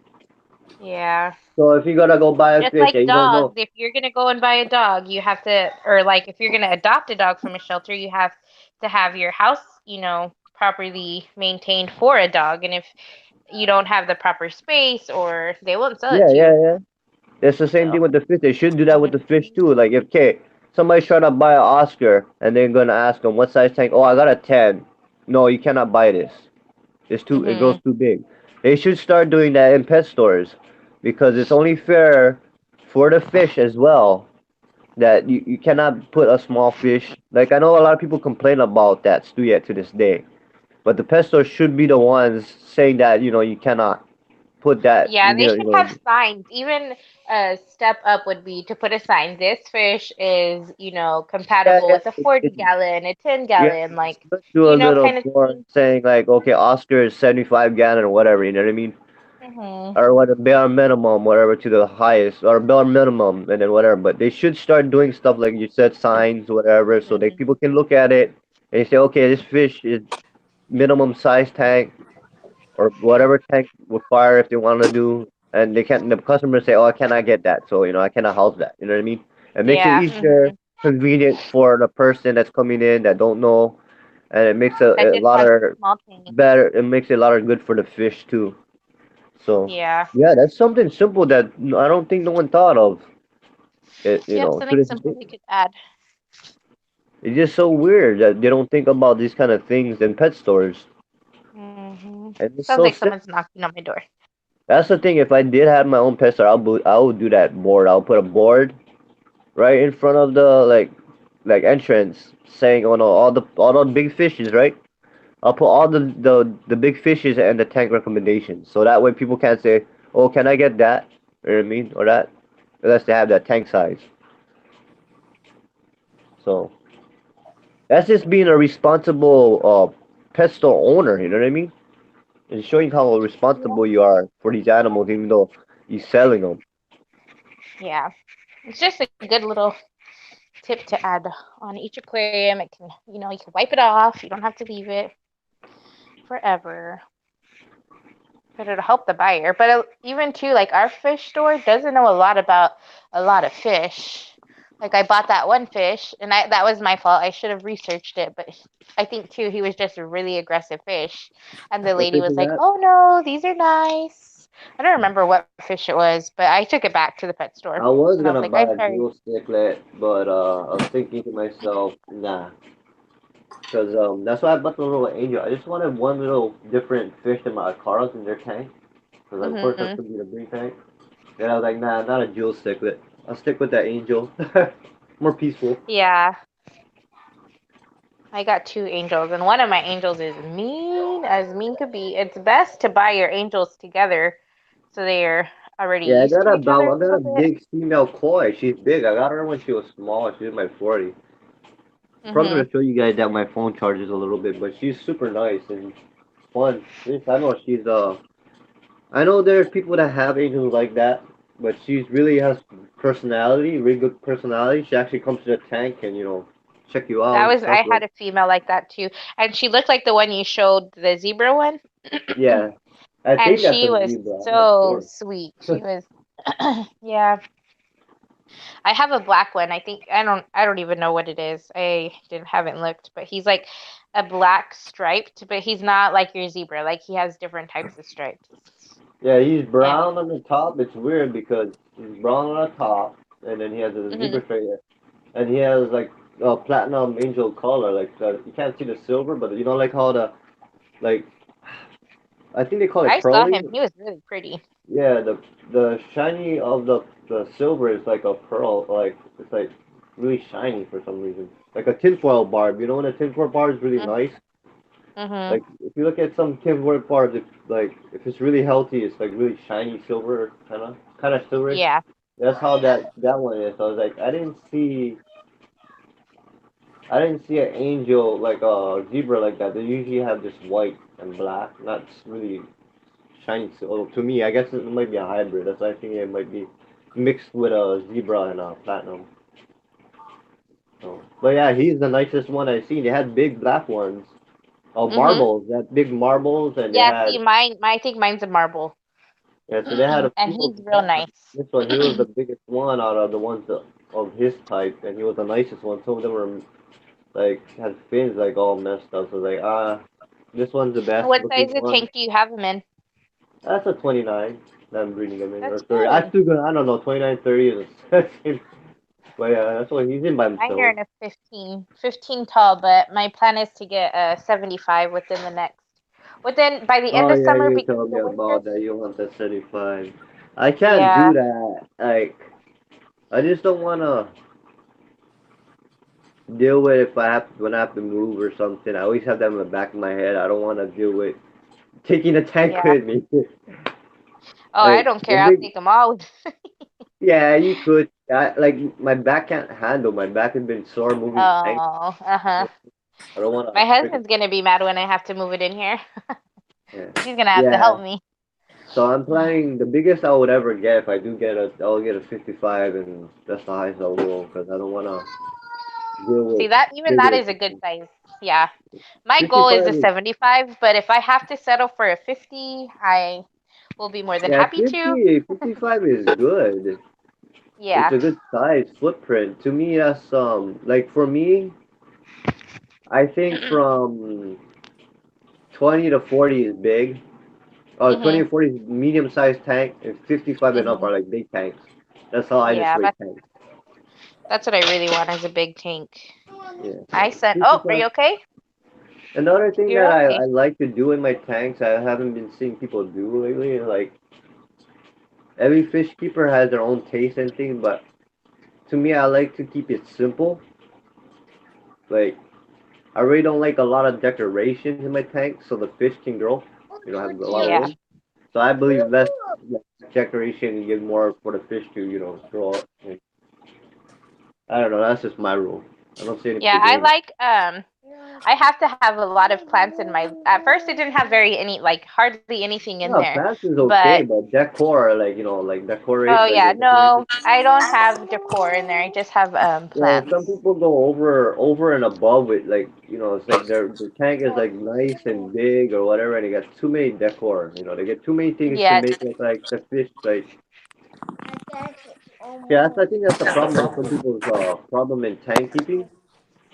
Yeah. So if you gotta go buy a Just fish like and you don't dogs, know, if you're gonna go and buy a dog, you have to, or like if you're gonna adopt a dog from a shelter, you have to have your house, properly maintained for a dog. And if you don't have the proper space, or they won't sell it yeah, to yeah, you. yeah. It's the same thing So, with the fish. They should do that with the fish mhm, too. Like if okay, somebody's trying to buy an Oscar and they're gonna ask them what size tank. Oh, I got a 10. No, you cannot buy this. It grows mhm, too big. They should start doing that in pet stores because it's only fair for the fish as well that you cannot put a small fish. Like I know a lot of people complain about that still yet to this day. But the pet stores should be the ones saying that, you cannot put that, yeah, they should have signs. Even a step up would be to put a sign. This fish is, yeah, compatible yeah, with a it, 40 gallon, a 10 yeah, gallon, like, let's do a little kind of more thing. saying like, okay, Oscar is 75 gallon or whatever, you know what I mean? Hmm. Or what a bare minimum, whatever to the highest, or bare minimum, and then whatever. But they should start doing stuff like you said, signs, whatever, so that Hmm. people can look at it and say, okay, this fish is minimum size tank or whatever tank require if they want to do, and they can't. The customer say, oh, I cannot get that, so I cannot house that. You know what I mean? It makes it Yeah. easier, convenient for the person that's coming in that don't know, and it makes That a just lot wants of a small tank. better. It makes it a lot of good for the fish too. So, Yeah. yeah, that's something simple that I don't think no one thought of. It, Yep, to something this simple day. they could add. It's just so weird that they don't think about these kind of things in pet stores. And it's Sounds so like simple. someone's knocking on my door. That's the thing. If I did have my own pet store, I would do that board. I'll put a board right in front of the like entrance saying, "Oh no, all the big fishes, right?" I'll put all the big fishes and the tank recommendations, so that way people can't say, "Oh, can I get that?" You know what I mean, or that, unless they have that tank size. So that's just being a responsible pet store owner. You know what I mean? And showing how Yeah. responsible you are for these animals, even though you're selling them. Yeah. It's just a good little tip to add on each aquarium. It can, you can wipe it off. You don't have to leave it forever. But it'll help the buyer. But even too, like our fish store doesn't know a lot about a lot of fish. Like I bought that one fish, and that was my fault. I should have researched it, but I think too he was just a really aggressive fish, and the What lady fish was is like, that? "Oh no, these are nice." I don't remember what fish it was, but I took it back to the pet store, I was and I was gonna like, buy "I'm a sorry." jewel sticklet, but I was thinking to myself, nah, because that's why I bought the little angel. I just wanted one little different fish than my Acaras in their tank, because of course that's Hmm. gonna be the green tank. And I was like, nah, not a jewel sticklet. I'll stick with that angel. More peaceful. Yeah, I got two angels, and one of my angels is mean as mean could be. It's best to buy your angels together so they're already Yeah, used to each other I a got a little bit. big female koi. She's big. I got her when she was small. She's in my 40. Probably Mhm. gonna show you guys that my phone charges a little bit, but she's super nice and fun. I know she's I know there's people that have angels like that, but she's really has personality, really good personality. She actually comes to the tank and check you out That and was stuff I like. had a female like that too, and she looked like the one you showed, the zebra one, Yeah, I and think that's she a was zebra. I'm not so sure. sweet. She was, yeah. I have a black one. I think I don't even know what it is. I didn't haven't looked, but he's like a black striped, but he's not like your zebra. Like he has different types of stripes. Yeah, he's And brown on the top. It's weird because he's brown on the top, and then he has a mhm. zebra stripe, and he has like a platinum angel color. Like you can't see the silver, but like how the like I think they call it I saw pearly. him. He was really pretty. Yeah, the shiny of the silver is like a pearl, like it's like really shiny for some reason. Like a tinfoil barb, when a tinfoil barb is really nice. Mhm. Like if you look at some tinfoil barbs, if it's really healthy, it's like really shiny silver, kind of silverish. Yeah. That's how that one is. So I was like, I didn't see an angel like a zebra like that. They usually have just white and black, not really shiny silver. To me, I guess it might be a hybrid. That's why I think it might be mixed with a zebra and a platinum. So, but yeah, he's the nicest one I've seen. They had big black ones. Oh, Mhm. marbles. They had big marbles, and they Yeah. had See, mine. I think mine's a marble, yeah. So they had a and few of he's real that, but nice. this one he was the biggest one out of the ones of his type, and he was the nicest one. Some of them were like had fins like all messed up. So like this one's the best What looking size of one. tank do you have him in? That's a 29 that I'm breeding him in, or That's 30. I good. still gonna, I don't know, 29, 30 is the same. But yeah, that's what he's in by Mine are himself. in a 15 tall, but my plan is to get a 75 within by the end Oh of yeah, summer you because told of me the winter. about that. You want the 75. I can't Yeah. do that. Like, I just don't wanna deal with if I have when I have to move or something. I always have that in the back of my head. I don't want to deal with taking a tank Yeah. with me. Oh, I Like don't the care. I'll big, take them all. yeah, you could. Like my back can't handle. My back has been sore moving tank. Oh, uh-huh. I don't want My to. husband's gonna be mad when I have to move it in here. Yeah. He's gonna have to Yeah. help me. So I'm planning the biggest I would ever get if I do get I'll get a 55, and that's the highest I'll go because I don't want to deal with See that even that bigger is a good things. size. Yeah. My goal is 55 a is 75, but if I have to settle for a 50, I will be more than yeah, happy to. 55 is good. It's Yeah. a good size footprint. To me, that's like for me, I think from 20 to 40 is big. 20 Mhm. to 40 is medium sized tank, and 55 and up Mhm. are like big tanks. That's how I just Yeah, rate tanks. that's what I really want is a big tank. Yeah, I so sent. Oh, are 55. you okay? Another thing You're that okay. I like to do in my tanks, I haven't been seeing people do lately, is like every fish keeper has their own taste and thing, but to me, I like to keep it simple. Like, I really don't like a lot of decorations in my tank so the fish can grow, have a lot of Yeah. room. So I believe less decoration and give more for the fish to, grow up. And I don't know, that's just my rule. I don't see any Yeah, people I doing like I have to have a lot of plants in my at first it didn't have very any like hardly anything in yeah, there. plants is But okay, but decor, like, like oh decorate, like yeah, the decoration. no, I don't have decor in there. I just have Yeah, some plants. people go over and above it, like it's like their tank is like nice and big or whatever, and they got too many decor. They get too many things to Yeah. make it like the fish like. Yeah, I think that's the problem with some people's problem in tank keeping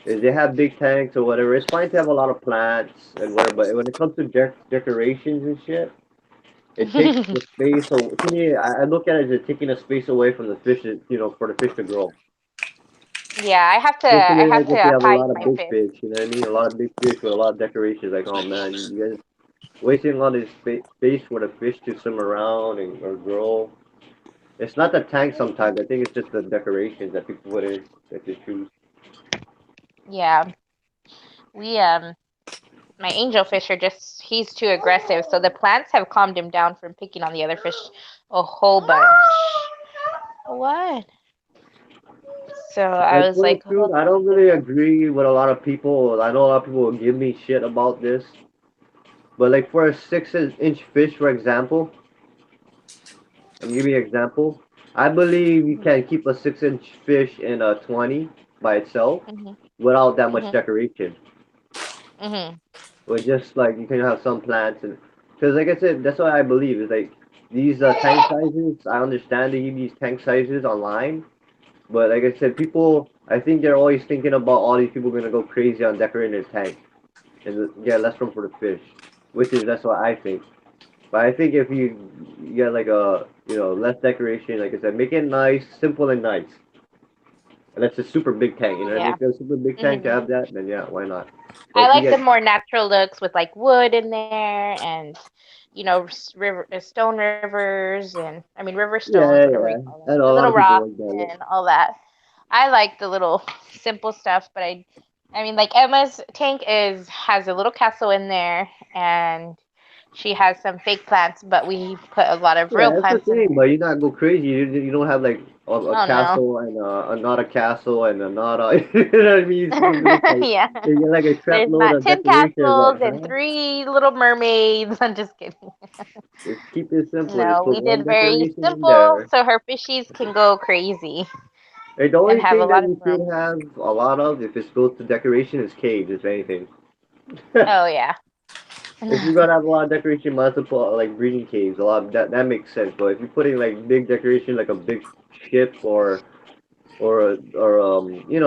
is they have big tanks or whatever. It's fine to have a lot of plants and whatever, but when it comes to decorations and shit, it takes the space. So to me, I look at it as taking the space away from the fish, for the fish to grow. Yeah, I Especially have like if you to have a hide lot of my big fish. fish, you know what I mean? A lot of big fish with a lot of decorations. Like, oh man, you guys wasting a lot of space for the fish to swim around and or grow. It's not the tank sometimes. I think it's just the decorations that people put in that they choose. Yeah. We My angelfish are just, he's too aggressive. So the plants have calmed him down from picking on the other fish a whole bunch. What? So I Like was for the like, truth, oh, I don't really agree with a lot of people. I know a lot of people will give me shit about this, but like for a 6-inch fish, for example, I'm giving you an example. I believe you can keep a 6-inch fish in a 20 by itself mhm, without that much mhm, decoration. mhm, With just like you can have some plants and because like I said, that's what I believe is like these tank sizes. I understand they give these tank sizes online, but like I said, people I think they're always thinking about all these people gonna go crazy on decorating their tank and get less room for the fish, which is that's what I think. But I think if you get like a less decoration, like I said, make it nice, simple and nice. And that's a super big tank, you know. yeah. Make a super big tank to Mhm. have that, then yeah, why not? But I if you like the get more natural looks with like wood in there and river stone rivers and I mean river stones, yeah, whatever you yeah, call them, I know the a lot little of people rocks like that look. and all that. I like the little simple stuff, but I mean like Emma's tank is has a little castle in there and she has some fake plants, but we put a lot of real Yeah, that's the plants in thing, there. but you not go crazy. You don't have like a Oh no. castle and a not a castle and a not a. You know what I mean? It's gonna look like Yeah. you get like a trap There's load not of 10 decorations. Like, castles and huh? 3 little mermaids. I'm just kidding. Just keep it simple. Just No, put we one did very decoration in simple there. so her fishies can go crazy Like, the and only have a thing that lot of you room. should have a lot of, if it goes to decoration, is caves, if anything. Oh yeah. If you're gonna have a lot of decoration, you might as well put like breeding caves. A lot that makes sense. But if you're putting like big decoration, like a big ship or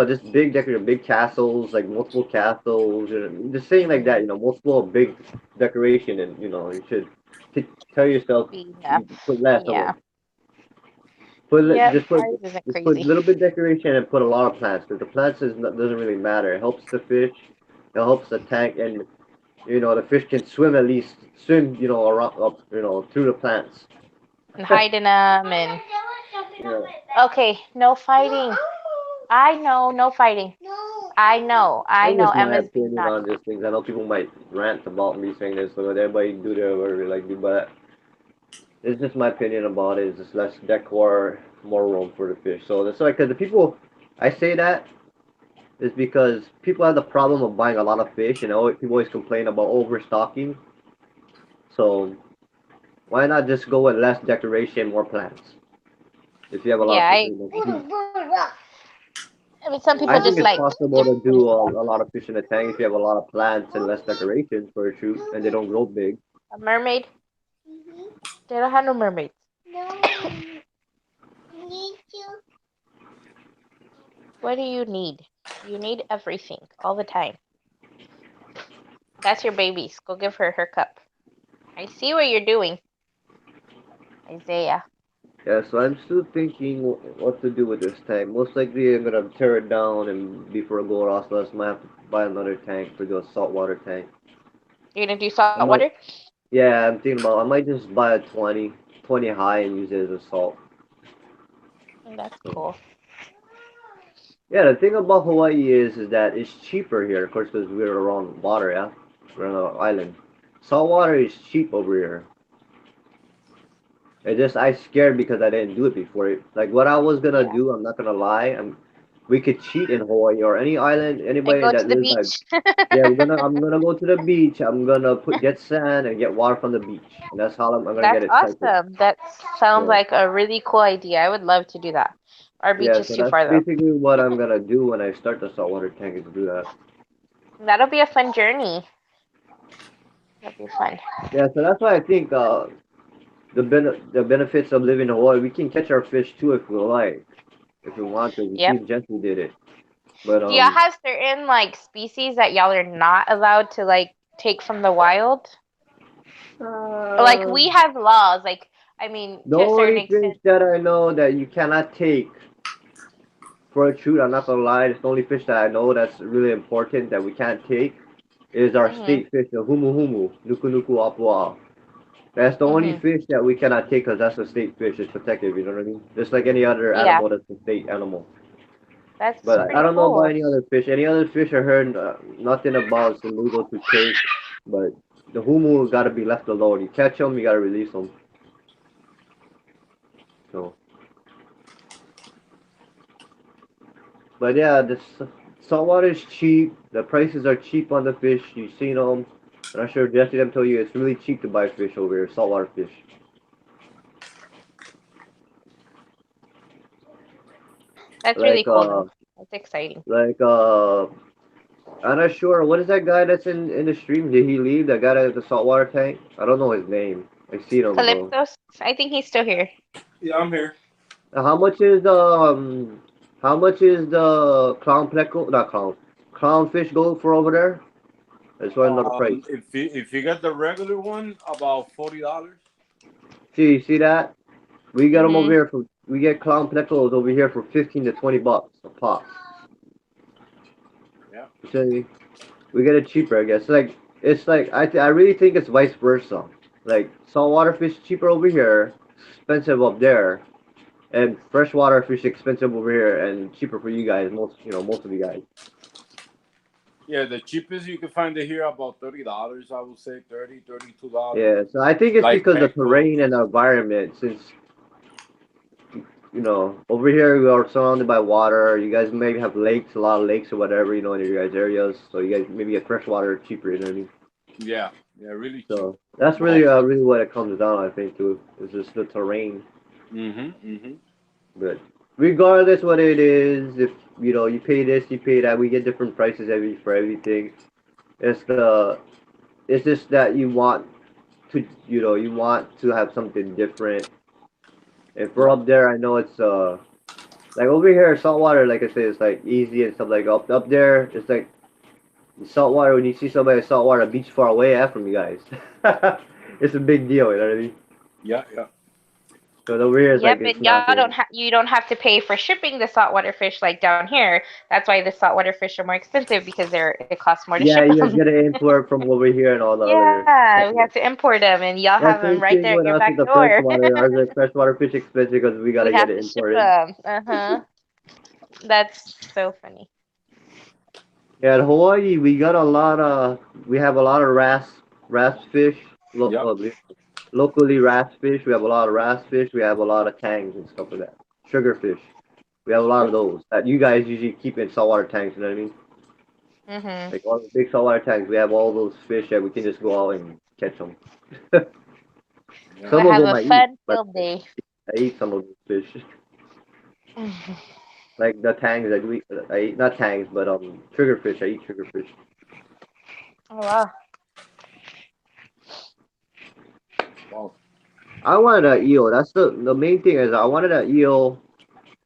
just big decoration, big castles, like multiple castles, just saying like that, Mhm. multiple big decoration, and you should t- tell yourself Be enough. you put less of Yeah. them. Put li- Yep. just put Ours isn't just put crazy. a little bit decoration and put a lot of plants because the plants doesn't really matter. It helps the fish, it helps the tank, and the fish can swim at least swim around up through the plants. And hiding them and Yeah. okay, no fighting. I know, no fighting. I know. I That's know just my Emma's being opinion naughty. on these things. I know people might rant about me saying this, so let everybody do their whatever they like to do, but it's just my opinion about it. It's just less decor, more room for the fish. So that's why, because the people, I say that is because people have the problem of buying a lot of fish, and people always complain about overstocking. So why not just go with less decoration, more plants? If you have a lot Yeah, of fish I in the agree. sea. I mean, some I people think just it's like possible to do a lot of fish in a tank if you have a lot of plants and less decoration for a shoot, and they don't grow big. a mermaid. They don't have no mermaids. What do you need? You need everything all the time. That's your babies. Go give her her cup. I see what you're doing, Isaiah. Yeah, so I'm still thinking what to do with this tank. Most likely, I'm gonna tear it down, and before I go to Oslo, I might have to buy another tank to do a saltwater tank. You're gonna do I salt might, water? yeah, I'm thinking about. I might just buy a 20 high, and use it as a salt. That's cool. Yeah, the thing about Hawaii is that it's cheaper here, of course, because we're around water. Yeah, we're on an island. Saltwater is cheap over here. It just I scared because I didn't do it before. Like what I was gonna Yeah. do, I'm not gonna lie. We could cheat in Hawaii or any island. And Anybody go to that the lives by, beach. yeah, I'm gonna go to the beach. I'm gonna get sand and get water from the beach, and that's how I'm gonna get That's it cycled. awesome. That sounds Yeah, like a really cool idea. I would love to do that. Our beach yeah. is So too that's far though. basically what I'm gonna do when I start the saltwater tank is do that. That'll be a fun journey. That'll be fun. Yeah, so that's why I think the benefits of living in Hawaii, we can catch our fish too if we like, if we want to. We Yep. see Gentry did it, but Do y'all have certain like species that y'all are not allowed to like take from the wild? Like uh, we have laws, like I mean, the to a certain only fish extent. that I know that you cannot take for a shoot, I'm not gonna lie, it's the only fish that I know that's really important that we can't take is our Mhm. state fish, the humu humu, nuku nuku apua. That's the only Mhm. fish that we cannot take because that's a state fish. It's protected, you know what I mean? Just like any other Yeah, animal that's a state animal. that's But I pretty don't know about cool. any other fish. Any other fish I heard nothing about it's illegal to take. But the humu got to be left alone. You catch them, you got to release them. So, but yeah, the saltwater is cheap. The prices are cheap on the fish. You've seen them. And I'm sure Jesse them tell you it's really cheap to buy fish over here, saltwater fish. That's really Like cool though. That's exciting. like I'm not sure. What is that guy that's in the stream? Did he leave? That guy at the saltwater tank? I don't know his name. I seen him though. Calypsos, I think he's still here. Yeah, I'm here. How much is the clown pleco? Not clown. Clownfish go for over there? I just want to know the price. If you get the regular one, about $40. See, you see that? We get them over Mhm. here for we get clown plecos over here for 15 to 20 bucks a pop. Yeah. So we get it cheaper, I guess. It's like I really think it's vice versa. Like saltwater fish cheaper over here, expensive up there, and freshwater fish expensive over here and cheaper for you guys. Most of you guys. Yeah, the cheapest you can find it here about $30. I would say $32. Yeah, so I think it's Like because the Petco. terrain and the environment. Since over here we are surrounded by water. You guys maybe have lakes, a lot of lakes or whatever, in your guys' areas. So you guys maybe get fresh water cheaper. You know what I mean? Yeah, yeah, really cheap. So that's really what it comes down, I think, to is just the terrain. Mm-hmm. But regardless what it is, if you pay this, you pay that, we get different prices for everything. It's the it's just that you want to have something different. If we're Yeah. up there, I know it's like over here, saltwater, like I said, it's like easy and stuff like up there. It's like saltwater. When you see somebody at saltwater beach far away, from you guys, it's a big deal. You know what I mean? Yeah, yeah. So over here, it's Yep, like it's and y'all nothing. you don't have to pay for shipping the saltwater fish like down here. That's why the saltwater fish are more expensive because it costs more to Yeah, ship you guys them. get an import from over here and all the other. Yeah, we have to import them, and y'all Yeah, have them same right thing there at with your us with back the door. freshwater. Ours is freshwater fish expensive because we We gotta get have it to ship imported. them. Uh-huh. That's so funny. Yeah, in Hawaii, we have a lot of wrasse fish, Yeah. locally wrasse fish. We have a lot of wrasse fish. We have a lot of tangs and stuff like that. Sugar fish. We have a lot Yeah. of those that you guys usually keep in saltwater tanks. You know what I mean? Mhm. Like all the big saltwater tanks. We have all those fish that we can just go out and catch them. Yeah. Some We'll of have them a I eat, fun but field day. I eat some of those fish. Mhm. Like the tangs I eat not tangs, but triggerfish. I eat triggerfish. Oh wow. Wow. I wanted an eel. That's the main thing is I wanted an eel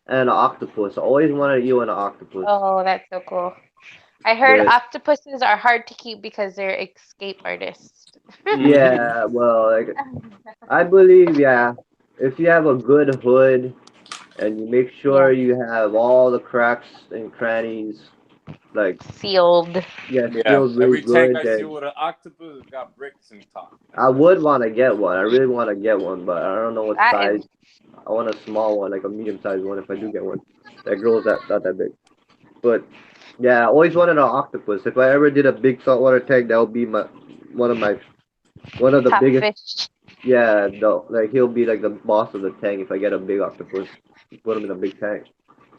and an octopus. I always wanted an eel and an octopus. Oh, that's so cool. I heard But octopuses are hard to keep because they're escape artists. Mm-hmm. yeah, well, like I believe, yeah, if you have a good hood and you make Yeah, sure you have all the cracks and crannies, like sealed. yeah, Yeah. sealed really Every tank good, I see then with an octopus got bricks in top. I would want to get one. I really want to get one, but I don't know what That is size. I want a small one, like a medium-sized one, if I do get one. That grows not that big. But yeah, I always wanted an octopus. If I ever did a big saltwater tank, that would be one of my one of the top biggest. fish. Yeah, no, like he'll be like the boss of the tank if I get a big octopus. Put him in a big tank.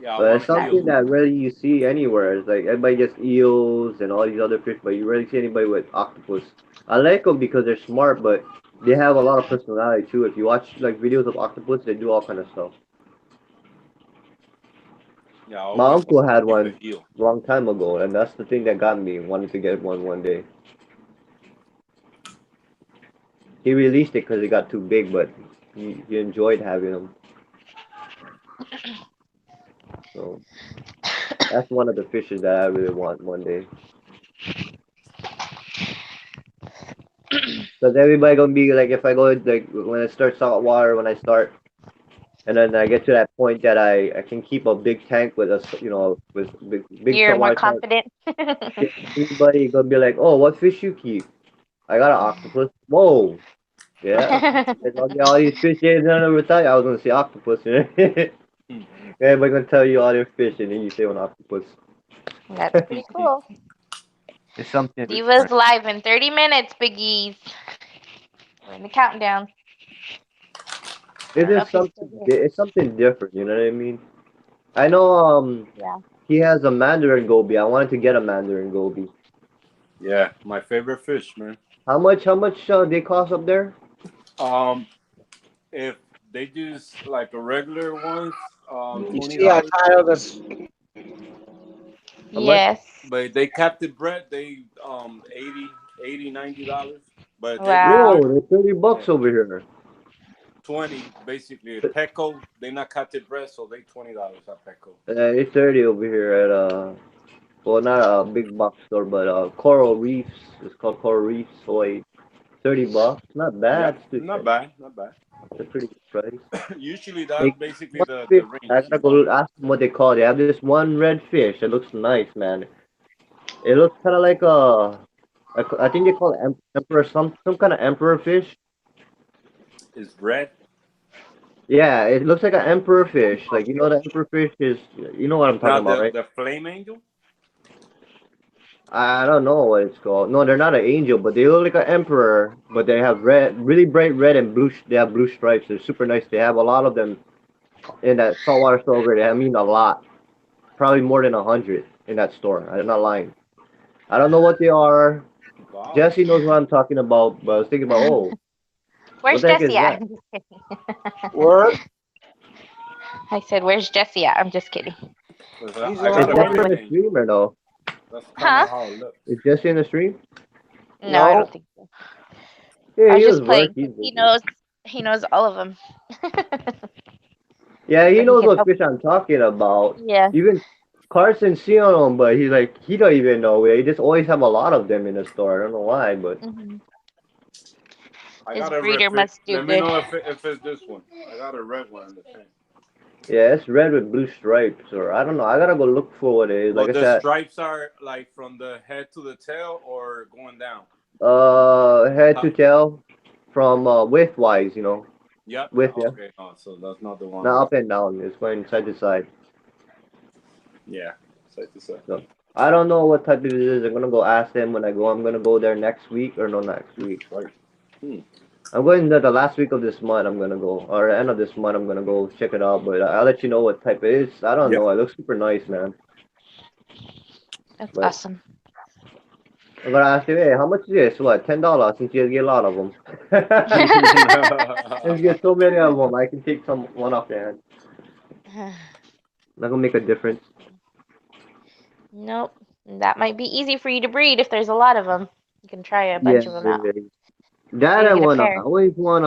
Yeah, I But want it's an That something eel. that rarely you see anywhere. It's like everybody gets eels and all these other fish, but you rarely see anybody with octopus. I like them because they're smart, but they have a lot of personality too. If you watch like videos of octopus, they do all kind of stuff. Yeah, I My always want uncle had to keep one an eel. long time ago, and that's the thing that got me wanting to get one day. He released it because it got too big, but he enjoyed having them. So that's one of the fishes that I really want one day. Because everybody gonna be like, if I go like when I start salt water, when I start, and then I get to that point that I can keep a big tank with with big you're more saltwater tank. confident. Yeah, everybody gonna be like, oh, what fish you keep? I got an octopus. Whoa, yeah. And I'll get all these fish and I never thought I was gonna say octopus. Hmm. Everybody gonna tell you all their fish, and then you say an octopus. That's pretty cool. It's something Divas different. live in 30 minutes, Biggies. We're in the countdown. I It don't know is if he's still something. here. It's something different. You know what I mean? I know. Yeah. He has a Mandarin goby. I wanted to get a Mandarin goby. Yeah, my favorite fish, man. How much? How much they cost up there? Um, if they just like a regular ones, You twenty see how dollars. tired this How much? Yes. But they captive bred, they 80 $90. But they Wow. regular, Whoa, they're 30 yeah, bucks over here. 20 basically. Petco, they not captive bred, so they $20 at Petco. It's 30 over here at well, not a big box store, but Coral Reefs. It's called Coral Reefs. Soy. 30 bucks. Not Yeah, bad. not bad, not bad. It's a pretty good price. Usually that's Like basically one the fish, I range, gotta go ask them what they call it. They have this one red fish that looks nice, man. It looks kind of like I think they call it emperor, some kind of emperor fish. Is red. Yeah, it looks like an emperor fish. Like the emperor fish is, you know what I'm talking Now about, right? the flame angel. I don't know what it's called. No, they're not an angel, but they look like an emperor. But they have red, really bright red and blue. They have blue stripes. They're super nice. They have a lot of them in that saltwater store over there. I mean, a lot. Probably more than 100 in that store. I'm not lying. I don't know what they are. Wow. Jesse knows what I'm talking about, but I was thinking about, oh, what Where's the heck is Jesse at? that? I'm just kidding. word. I said, "Where's Jesse at?" I'm just kidding. 'Cause He's I on Is got a Jesse work. in green the angel. stream or no? That's kind Huh? of how it looks. Is Jesse in the stream? No, I No. don't think so. Yeah, I was he was just playing working. because he knows all of them, Yeah, he so he knows can what help. fish I'm talking about. Yeah. Even Carson see on them, but he don't even know. He just always have a lot of them in the store. I don't know why, but Hmm. I His got a red breeder fish. must do Let me good. know if it's this one. I got a red one in the tank. yeah, it's red with blue stripes, or I don't know. I gotta go look for what it is. Like But I the said, stripes are like from the head to the tail or going down. head to Huh? tail from widthwise, Yep. width, yeah, Okay. Oh, so that's not the one. not up and down. It's going side to side. Yeah. Side to side. So I don't know what type of it is. I'm gonna go ask them when I go. I'm gonna go there next week or no next week. Right. Hmm. I'm going the last week of this month. I'm gonna go or the end of this month. I'm gonna go check it out. But I'll let you know what type it is. I don't Yeah. know. It looks super nice, man. That's But awesome. I'm gonna ask you, hey, how much is this? What, $10? Since you get a lot of them. Let's get so many of them. I can take one off your hand. That gonna make a difference. Nope. That might be easy for you to breed if there's a lot of them. You can try a Yeah, bunch of them out. yeah. That Maybe I get a want. I pair. always want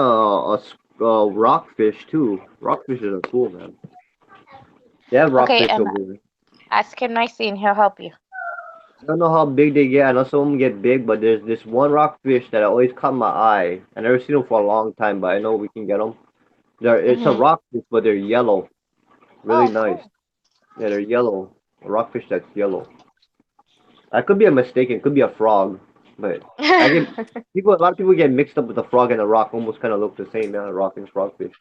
rockfish too. Rockfishes are cool, man. They have Okay, rockfish over there. ask him nicely and he'll help you. I don't know how big they get. I know some of them get big, but there's this one rockfish that always caught my eye. I never seen them for a long time, but I know we can get them. It's a Hmm. rockfish, but they're yellow. Really Oh, nice. cool. Yeah, they're yellow. A rockfish that's yellow. I could be a mistake. It could be a frog, but I get people. A lot of people get mixed up with the frog and the rock. Almost kind of look the same. Yeah, rock and frogfish.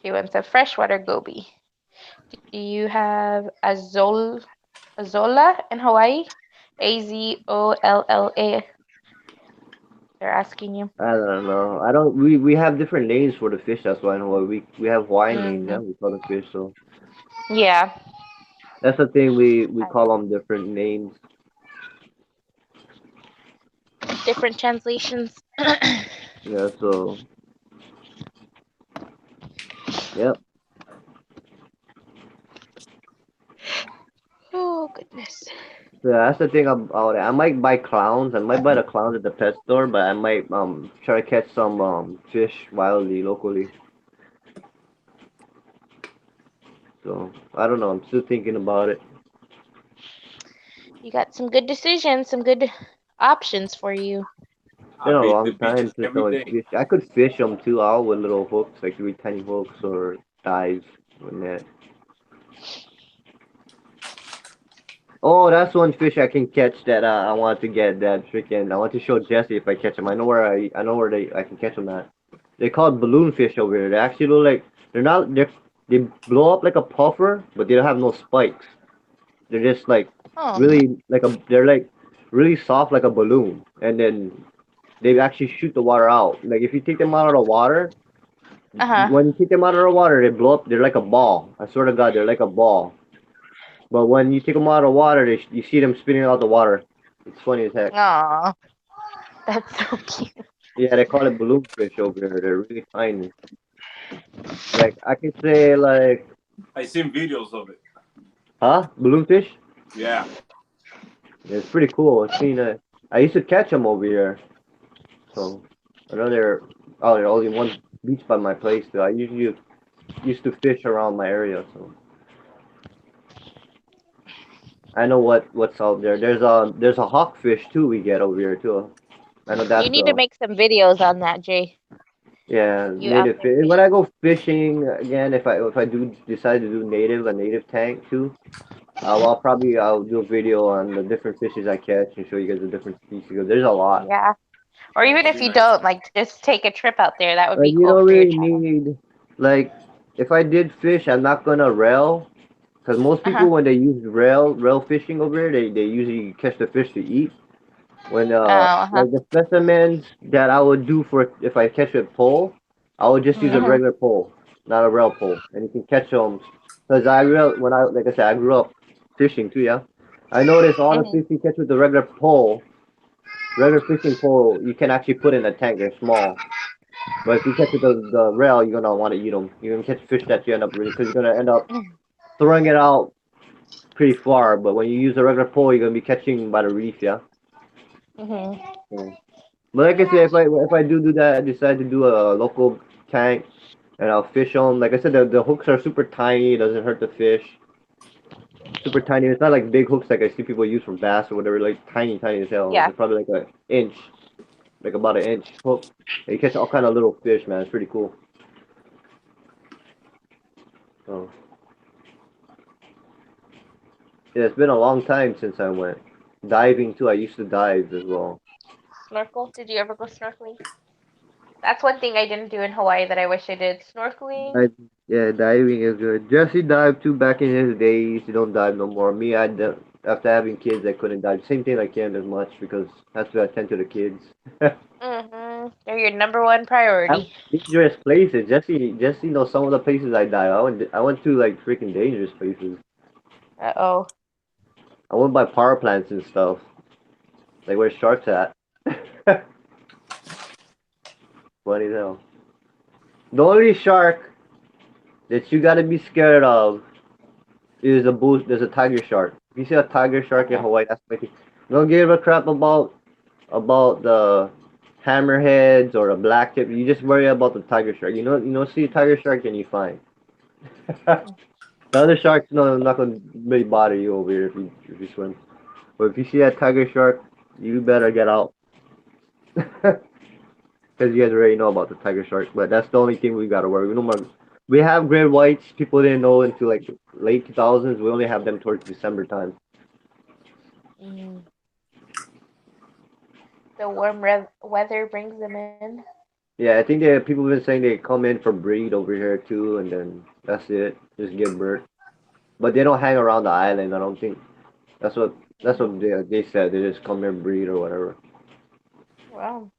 He wants a freshwater goby. Do you have Azolla in Hawaii? Azolla. They're asking you. I don't know. I don't. We have different names for the fish. That's why I know we have Hawaiian names. Yeah, Mm, we call the fish. So yeah. that's the thing. We I call them different names. Different translations. Yeah. So yeah. Oh, goodness. Yeah, that's the thing about it. I might buy clowns. I might buy the clowns at the pet store, but I might try to catch some fish wildly locally. So I don't know. I'm still thinking about it. You got some good decisions, some good options for you. Been I a beat the long beaches time since I every went day. fish. I could fish them too out with little hooks, like really tiny hooks or dives with net. Oh, that's one fish I can catch that I want to get. That freaking I want to show Jesse if I catch them. I know where I can catch them at. They call it balloon fish over here. They actually look like they blow up like a puffer, but they don't have no spikes. They're just like Oh. Really they're like really soft like a balloon, and then they actually shoot the water out. Like if you take them out of the water, Uh-huh. when you take them out of the water, they blow up. They're like a ball. I swear to God, they're like a ball. But when you take them out of the water, you see them spitting out the water. It's funny as heck. Aw. That's so cute. Yeah, they call it balloon fish over here. They're really tiny. Like I could say like, I seen videos of it. huh? Balloon fish? Yeah. Yeah, it's pretty cool. I've seen I used to catch them over here. So another oh, there's only one beach by my place. Though I usually used to fish around my area, so I know what's out there. There's a hawkfish too we get over here too. I know You that's need to make some videos on that, Jay. yeah, You out native there fish. When fishing. I go fishing again, if I do decide to do a native tank too, I'll do a video on the different fishes I catch and show you guys the different species. 'Cause there's a lot. Yeah. Or even That'd if be you nice. don't, like, just take a trip out there. That would Like be you cool don't for your really channel. need like if I did fish, I'm not gonna rail. Because most Uh-huh. people when they use rail fishing over here, they usually catch the fish to eat. When Oh, uh-huh. like the specimens that I would do for if I catch a pole, I would just use a Uh-huh. regular pole, not a rail pole, and you can catch them. Because when I like I said I grew up fishing too, yeah. I noticed all the Hmm. fish you catch with the regular pole, regular fishing pole, you can actually put in a tank. They're small. But if you catch with the rail, you're gonna want to eat them. You're gonna catch fish that you end up really, because you're gonna end up throwing it out pretty far. But when you use a regular pole, you're gonna be catching by the reef, yeah. Hmm. So, but like I said, if I do that, I decide to do a local tank and I'll fish them. Like I said, the hooks are super tiny. It doesn't hurt the fish. Super tiny. It's not like big hooks like I see people use for bass or whatever. Like tiny, tiny as hell. Yeah. They're probably like an inch, like about an inch hook. And you catch all kind of little fish, man. It's pretty cool. So yeah, it's been a long time since I went diving too. I used to dive as well. Snorkel? Did you ever go snorkeling? That's one thing I didn't do in Hawaii that I wish I did. Snorkeling? I, yeah, diving is good. Jesse dived too back in his days. He don't dive no more. Me, after having kids, I couldn't dive. Same thing, I can't as much because I have to attend to the kids. Mm-hmm. They're your number one Have priority. dangerous places. Jesse knows some of the places I dive. I went to like freaking dangerous places. Uh-oh. I went by power plants and stuff. Like where sharks at. Funny as hell. The only shark that you gotta be scared of is there's a tiger shark. If you see a tiger shark in Uh-huh. Hawaii, that's my thing. Don't give a crap about the hammerheads or a black tip. You just worry about the tiger shark. See a tiger shark and you fine. The other sharks, no, not gonna really bother you over here if you swim. But if you see that tiger shark, you better get out. Because you guys already know about the tiger shark. But that's the only thing we gotta worry. We no more. We have great whites. People didn't know until like late 2000s. We only have them towards December time. Mm. The warm weather brings them in. Yeah, I think people have been saying they come in for breed over here too, and then that's it. Just give birth. But they don't hang around the island. I don't think that's what that's Hmm. what they said. They just come here and breed or whatever. Wow.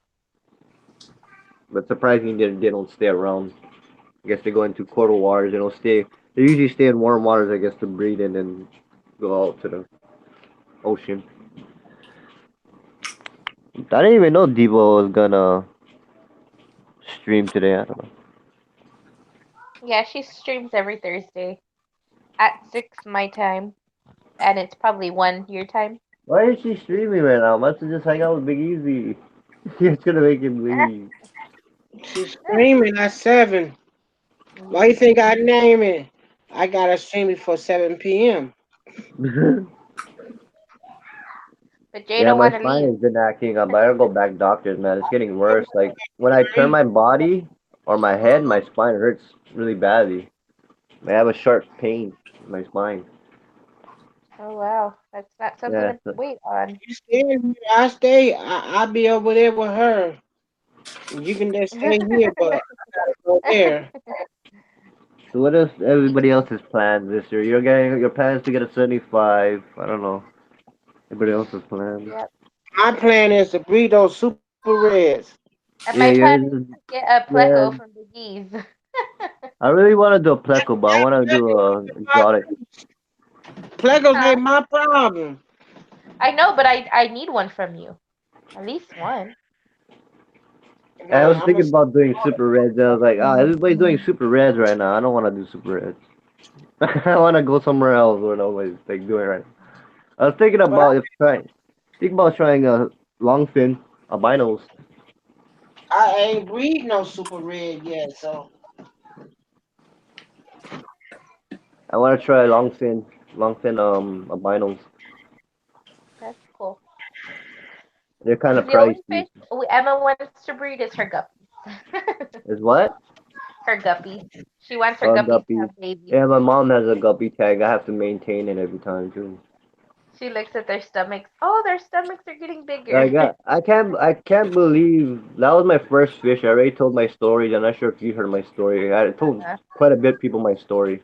But surprisingly, they don't stay around. I guess they go into coastal waters. They don't stay. They usually stay in warm waters, I guess, to breed and then go out to the ocean. I didn't even know Devo was gonna stream today. I don't know. Yeah, she streams every Thursday at 6 my time, and it's probably 1 your time. Why is she streaming right now? Must have just hang out with Big Easy. It's gonna make him leave. She's streaming at 7. Why you think I name it? I got her streaming for 7 p.m. But Jay Yeah, don't my want to spine leave. has been acting up. I gotta go back doctors, man. It's getting worse. Like when I turn my body or my head, my spine hurts really badly. I have a sharp pain in my spine. Oh wow, that's not something Yeah, to wait on. You stay in here, I stay. I'll be over there with her. You can just stay here, but I gotta go there. so what is everybody else's plans this year? You're getting your plans to get a 75. I don't know. Everybody else's plan. Yep. My plan is to breed those super reds. And Yeah, my yours plan is is, to get a yeah. pleco from the geese. I really want to do a pleco, but I want to do a exotic. Plegos Huh? ain't my problem. I know, but I need one from you. At least one. And I was I'm a, thinking about doing super reds, and I was like, ah, everybody's doing super reds right now. I don't want to do super reds. I want to go somewhere else where nobody's like doing it right now. I was thinking but about trying a longfin albinos. I ain't breed no super red yet, so I want to try longfin albinos. That's cool. They're kind of The only pricey. fish Emma wants to breed is her guppies. Is what? Her guppies. She wants her guppies to Guppies. have babies. Yeah, my mom has a guppy tag. I have to maintain it every time too. She looks at their stomachs. Oh, their stomachs are getting I bigger. got. I can't believe that was my first fish. I already told my story. I'm not sure if you heard my story. I told Uh, quite a bit people my story.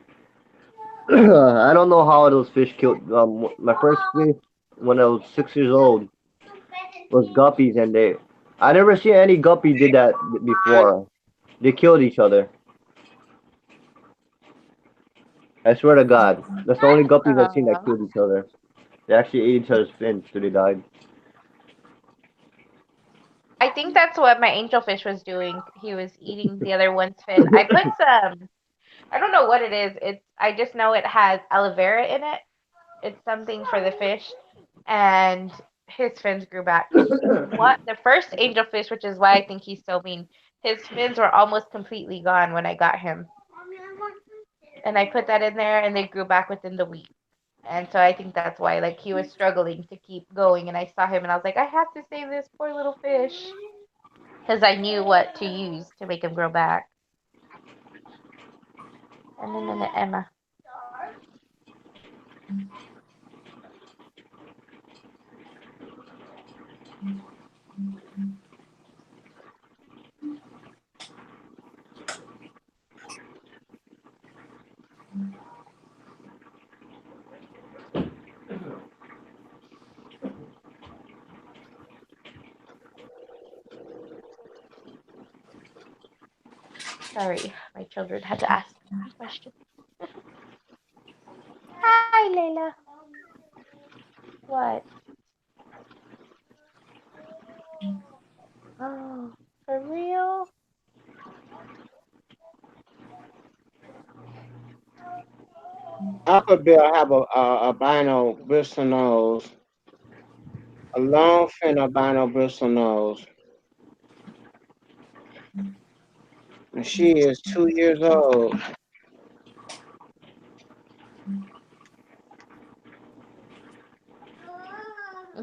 I don't know how those fish killed. My first fish when I was 6 years old was guppies, and I never seen any guppy did that before. They killed each other. I swear to God, that's the only guppies I've seen that uh, killed each other. They actually ate each other's fins till they died. I think that's what my angelfish was doing. He was eating the other one's fin. I put some. I don't know what it is. I just know it has aloe vera in it. It's something for the fish, and his fins grew back. What the first angelfish, which is why I think he's so mean. His fins were almost completely gone when I got him, and I put that in there, and they grew back within the week. And so I think that's why, like, he was struggling to keep going. And I saw him, and I was like, I have to save this poor little fish because I knew what to use to make him grow back. And then Emma. Sorry, my children had to ask me questions. Hi, Layla. What? Oh, for real? Aqua Bill have a albino bristle nose, a long fin albino bristle nose, and she is 2 years old.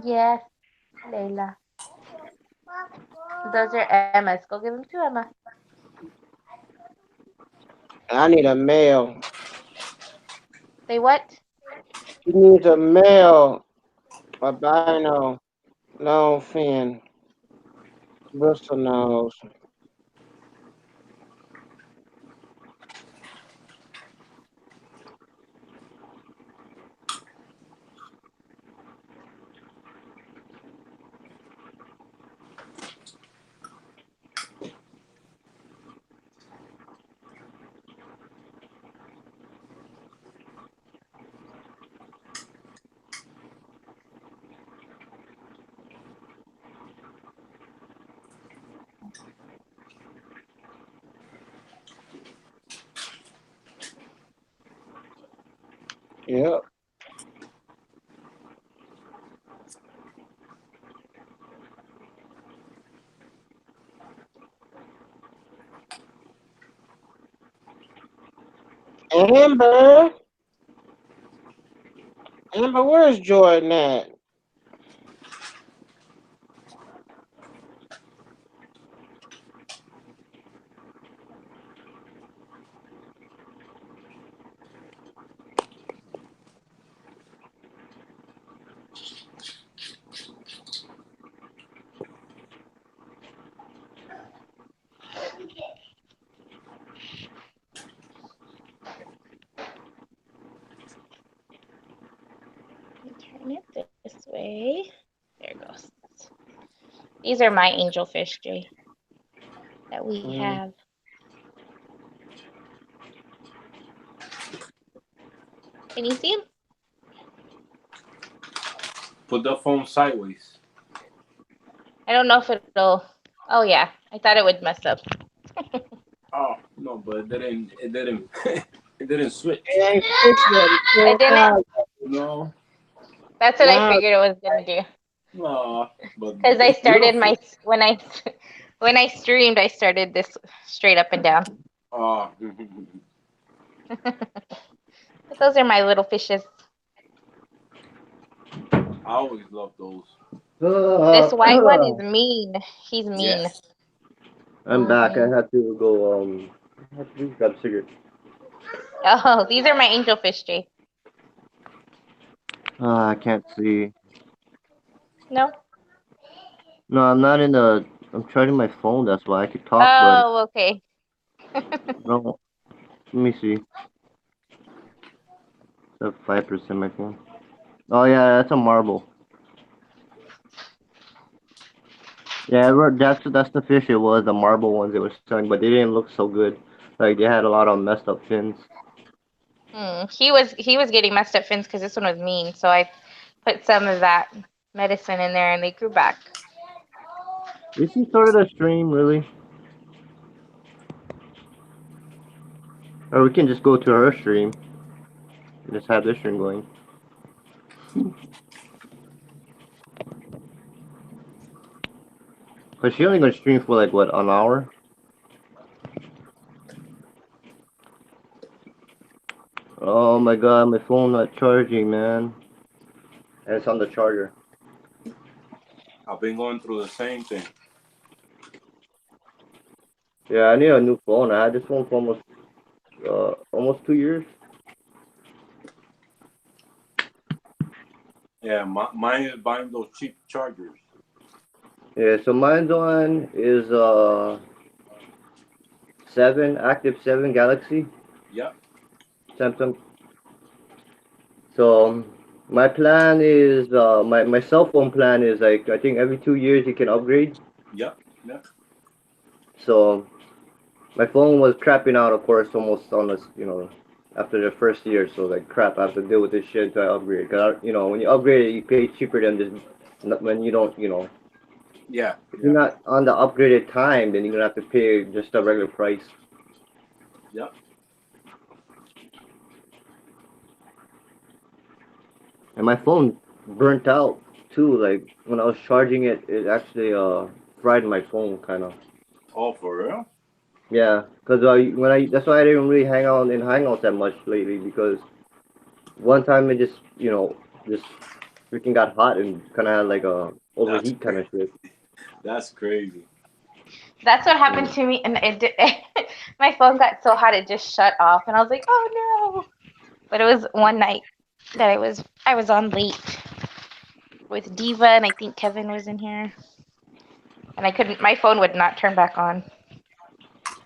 Yes, Layla. Those are Emma's. Go give them to Emma. I need a male. They what? She needs a male albino long fin bristle nose. Yep. Amber, Amber, where's Jordan at? You turn it this way. Okay. There it goes. These are my angelfish, Jay, that we have. Can you see them? Put the phone sideways. I don't know if it'll. Oh yeah, I thought it would mess up. Oh no, but it didn't. It didn't. It didn't switch. It ain't fixed yet. It's I still didn't. live. No, That's what I Wow. figured it was gonna do. no. But Because I it's started beautiful. when I streamed, I started this straight up and down. Oh, But those are my little fishes. I always love those. This white one is mean. He's mean. Yes. I'm back. I had to go. I had to grab a cigarette. Oh, these are my angelfish, Jay. I can't see. No? No, I'm not in the. I'm charging my phone. That's why I could talk, Oh, okay. but no. Let me see. That's 5% my phone. Oh yeah, that's a marble. Yeah, that's the fish. It was the marble ones they were selling, but they didn't look so good. Like they had a lot of messed up fins. He was getting messed up fins because this one was mean, so I put some of that medicine in there and they grew back. Is he started a stream really? Or we can just go to her stream. And just have this stream going. Cause she only gonna stream for like what, an hour? Oh my god, my phone not charging, man. And it's on the charger. I've been going through the same thing. Yeah, I need a new phone. I had this phone for almost 2 years. Yeah, mine is buying those cheap chargers. Yeah, so mine's on is 7 Active 7 Galaxy Yep. Samsung. So my plan is my cell phone plan is like I think every 2 years you can upgrade. Yep. Yep. So my phone was crapping out, of course, almost on this, after the first year. So like crap, I have to deal with this shit until I upgrade. Cause when you upgrade it, you pay cheaper than this when you don't, Yeah. If you're not on the upgraded time, then you're gonna have to pay just the regular price. Yep. And my phone burnt out too. Like when I was charging it, it actually fried my phone kind of. Oh, for real? Yeah, cause that's why I didn't really hang out in Hangouts that much lately because one time it just freaking got hot and kind of had like a overheat kind of shit. That's crazy. That's what happened to me, and my phone got so hot it just shut off, and I was like, oh no! But it was one night that I was on late with Diva, and I think Kevin was in here, and I couldn't. My phone would not turn back on.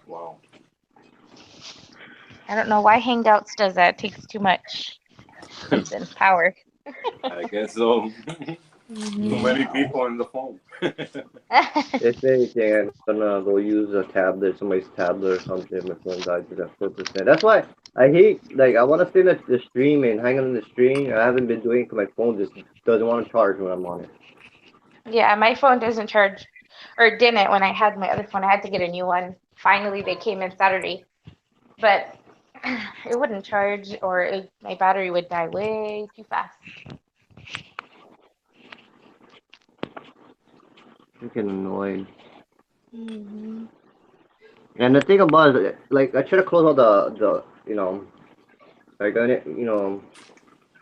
Wow. I don't know why Hangouts does that. It takes too much power. I guess so. Too many people on the phone. If anything, I'm gonna go use a tablet, somebody's tablet or something. My phone died to that 4%. That's why I hate, like, I want to stay at the stream and hang on the stream. I haven't been doing it because my phone just doesn't want to charge when I'm on it. Yeah, my phone doesn't charge, or didn't when I had my other phone. I had to get a new one. Finally, they came in Saturday, but it wouldn't charge, or my battery would die way too fast. Freaking annoying. Mm-hmm. And the thing about it, like, I try to close all the like,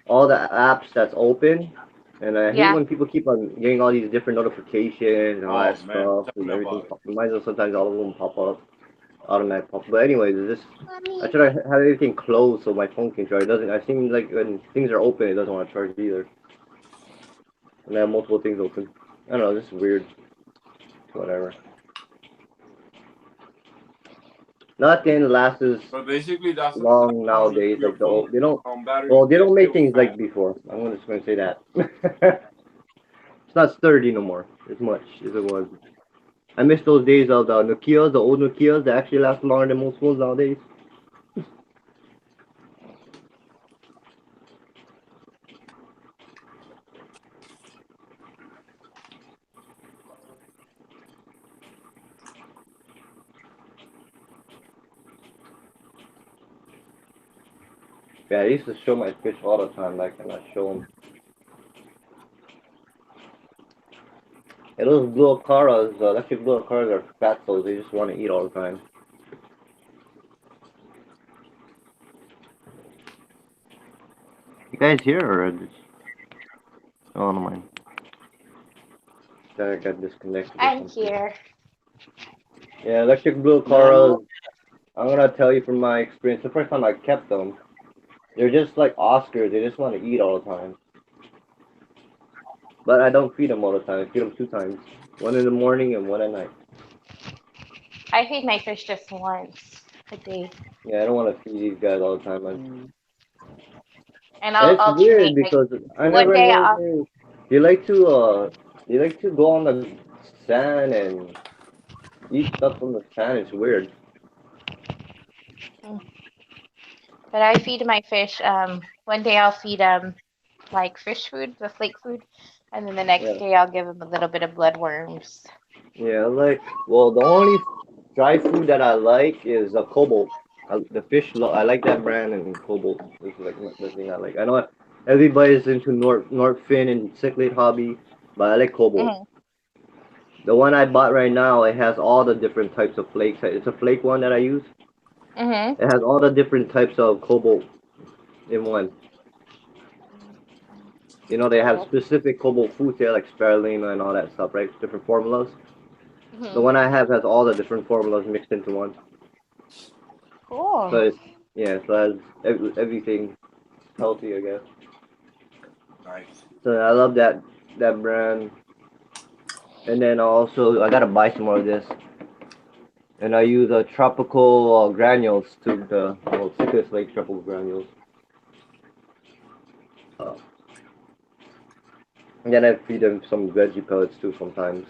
all the apps that's open. And I hate when people keep on getting all these different notifications and all that stuff and everything. Might as well sometimes all of them pop up, automatic pop. But anyways, I try to have everything closed so my phone can charge. It doesn't. I seem like when things are open, it doesn't want to charge either. And I have multiple things open. I don't know. This is weird. Whatever. Nothing lasts But basically, that's long nowadays. Like they don't. on battery. Well, they don't make things like before. I'm just gonna say that. It's not sturdy no more as much as it was. I miss those days of the Nokias, the old Nokias that actually last longer than most phones nowadays. Yeah, I used to show my fish all the time. Like, and I show them. And those blue caras, electric blue caras are fat souls. They just want to eat all the time. You guys here or just... Oh, no mind. I got disconnected. Or I'm something. here. Yeah, electric blue caras. I'm gonna tell you from my experience. The first time I kept them, they're just like Oscars. They just want to eat all the time. But I don't feed them all the time. I feed them 2 times. One in the morning and one at night. I feed my fish just once a day, Yeah, I don't want to feed these guys all the time. Man. and And I'll it's weird alternate. Like because I one never day know. I'll. They like to go on the sand and eat stuff from the sand. It's weird. But I feed my fish. One day I'll feed like fish food, the flake food, and then the next Yeah. day I'll give them a little bit of bloodworms. Yeah, well, the only dry food that I like is a cobalt. The fish, I like that brand, and cobalt is like the thing I like. I know everybody's into Nordfin and Cichlid hobby, but I like cobalt. Mhm. The one I bought right now, it has all the different types of flakes. It's a flake one that I use. Mhm. It has all the different types of cobalt in one. You know, they have Cool. specific cobalt foods there, like spirulina and all that stuff, right? Different formulas. The Mhm. one I have has all the different formulas mixed into one. Cool. So yeah, so it has everything healthy, I guess. Nice. So I love that brand. And then also I gotta buy some more of this. And I use tropical granules to the Citrus Lake tropical granules. Uh, and then I feed them some veggie pellets too sometimes.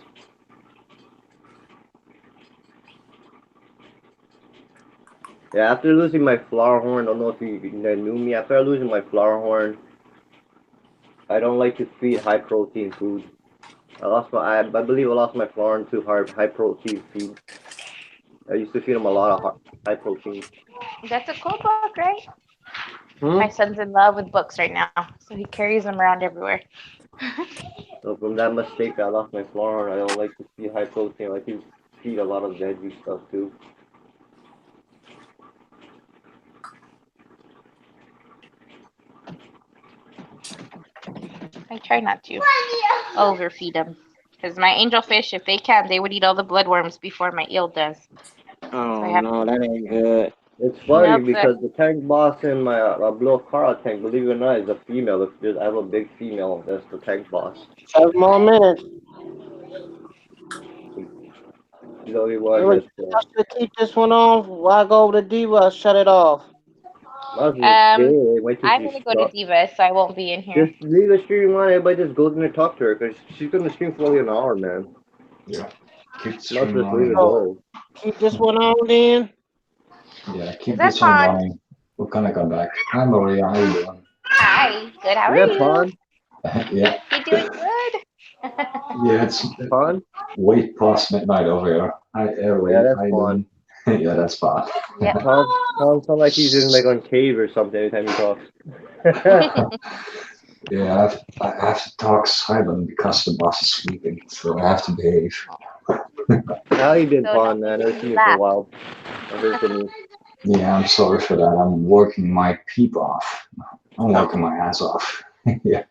Yeah, after losing my flower horn, I don't know if you knew me. After losing my flower horn, I don't like to feed high protein food. I believe I lost my flower horn to high protein feed. I used to feed them a lot of high protein. That's a cool book, right? Hmm? My son's in love with books right now, so he carries them around everywhere. So from that mistake, I lost my flower horn. I don't like to feed high protein. I like to feed a lot of veggie stuff too. I try not to overfeed them. Because my angelfish, if they can, they would eat all the bloodworms before my eel does. So I Oh have no, that ain't good. It's funny nope. because the tank boss in my blue Cara tank, believe it or not, is a female. I have a big female that's the tank boss. 7 more minutes. She's the only I one that's should keep this one on. While I go over to Diva, shut it off. must be Um, scared. Wait till I'm she gonna go to starts. Diva, so I won't be in here. Just leave the stream on. Everybody just goes in there talk to her because she's gonna stream for only an hour, man. Yeah. Keep the Must stream just leave it running. Oh, go. keep this one on then. Yeah, Is keep that this one Pond? running. We're gonna come back. Hi Maria, how you doing? Hi, good. How Is are that you? Pond? Yeah, You doing good? yeah, it's Pond? way past midnight over here. Hi Airway, Yeah, that's how you Pond. doing? Yeah, that's fine. Yeah. Pond sounds like he's in like on cave or something every time he talks. Yeah, I have to talk silent because the boss is sleeping, so I have to behave. How you been, So Pond, don't man? I make haven't me seen you for a laugh. while. I heard from you. Yeah, I'm sorry for that. I'm working my peep off. I'm working my ass off. Yeah,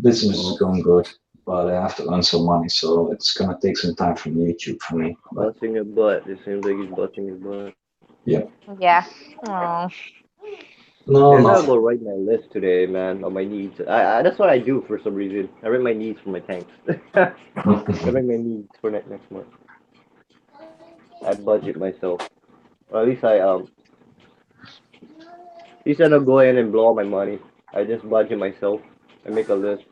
business is going good, but I have to earn some money, so it's gonna take some time from YouTube for me. But Busting your butt. It seems like he's busting his butt. Yeah. Oh. no, Yeah, I not gotta go write my list today, man, on my needs. That's what I do for some reason. I write my needs for my tanks. I write my needs for next month. I budget myself. Or at least at least I don't go in and blow all my money. I just budget myself. I make a list.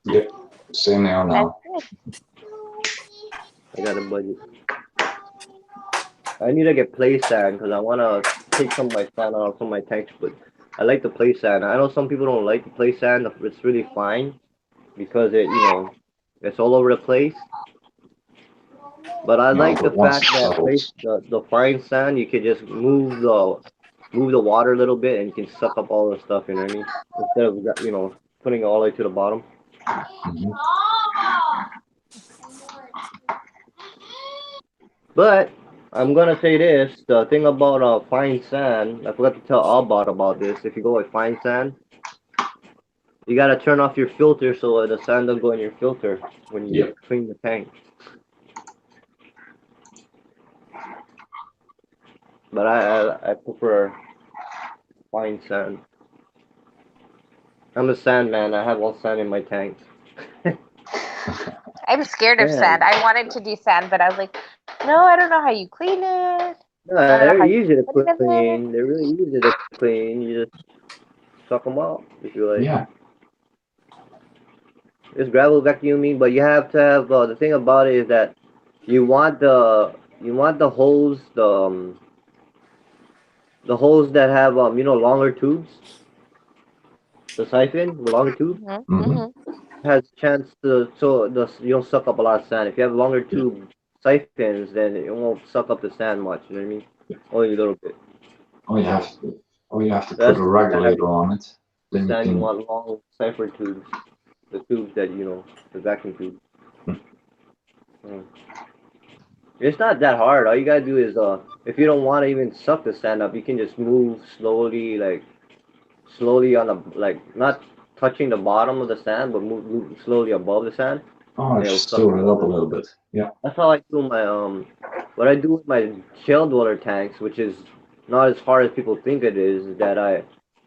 Yep. Same here That's now. good. I got a budget. I need to get play sand because I want to take some of my sand out of some of my tanks, but I like the play sand. I know some people don't like the play sand. It's really fine because it's all over the place. But I No, like the but once fact it that settles, the fine sand, you can just move the water a little bit and you can suck up all the stuff. You know what I mean? Instead of putting it all the way to the bottom. mhm. But I'm gonna say this: the thing about fine sand, I forgot to tell Albot about this. If you go with fine sand, you gotta turn off your filter so the sand don't go in your filter when you Yep. clean the tank. But I prefer fine sand. I'm a sand man. I have all sand in my tank. I'm scared of Sand. sand. I wanted to do sand, but I was like, no, I don't know how you clean it. No, I don't know they're how you easy to put it in there. clean. They're really easy to clean. You just suck them out if you like. Yeah. It's gravel vacuuming, but you have to have the thing about it is that you want the hose the hose that have longer tubes, the siphon with longer tube Mm-hmm. Hmm. Mm-hmm. has chance to you don't suck up a lot of sand. If you have longer tube siphons, then it won't suck up the sand much. You know what I mean? Only a little bit. Or you So have to, or you have to put that's a the thing I have regulator on it. with Then you sand. You can. want long siphon tubes, the tubes that the vacuum tube. Mm. It's not that hard. All you gotta do is if you don't want to even suck the sand up, you can just move slowly, like slowly on the like not touching the bottom of the sand, but move slowly above the sand, Oh, and it'll just suck stir up it all up a the. little bit. Yeah. That's how I do my what I do with my shell dweller tanks, which is not as hard as people think it is. That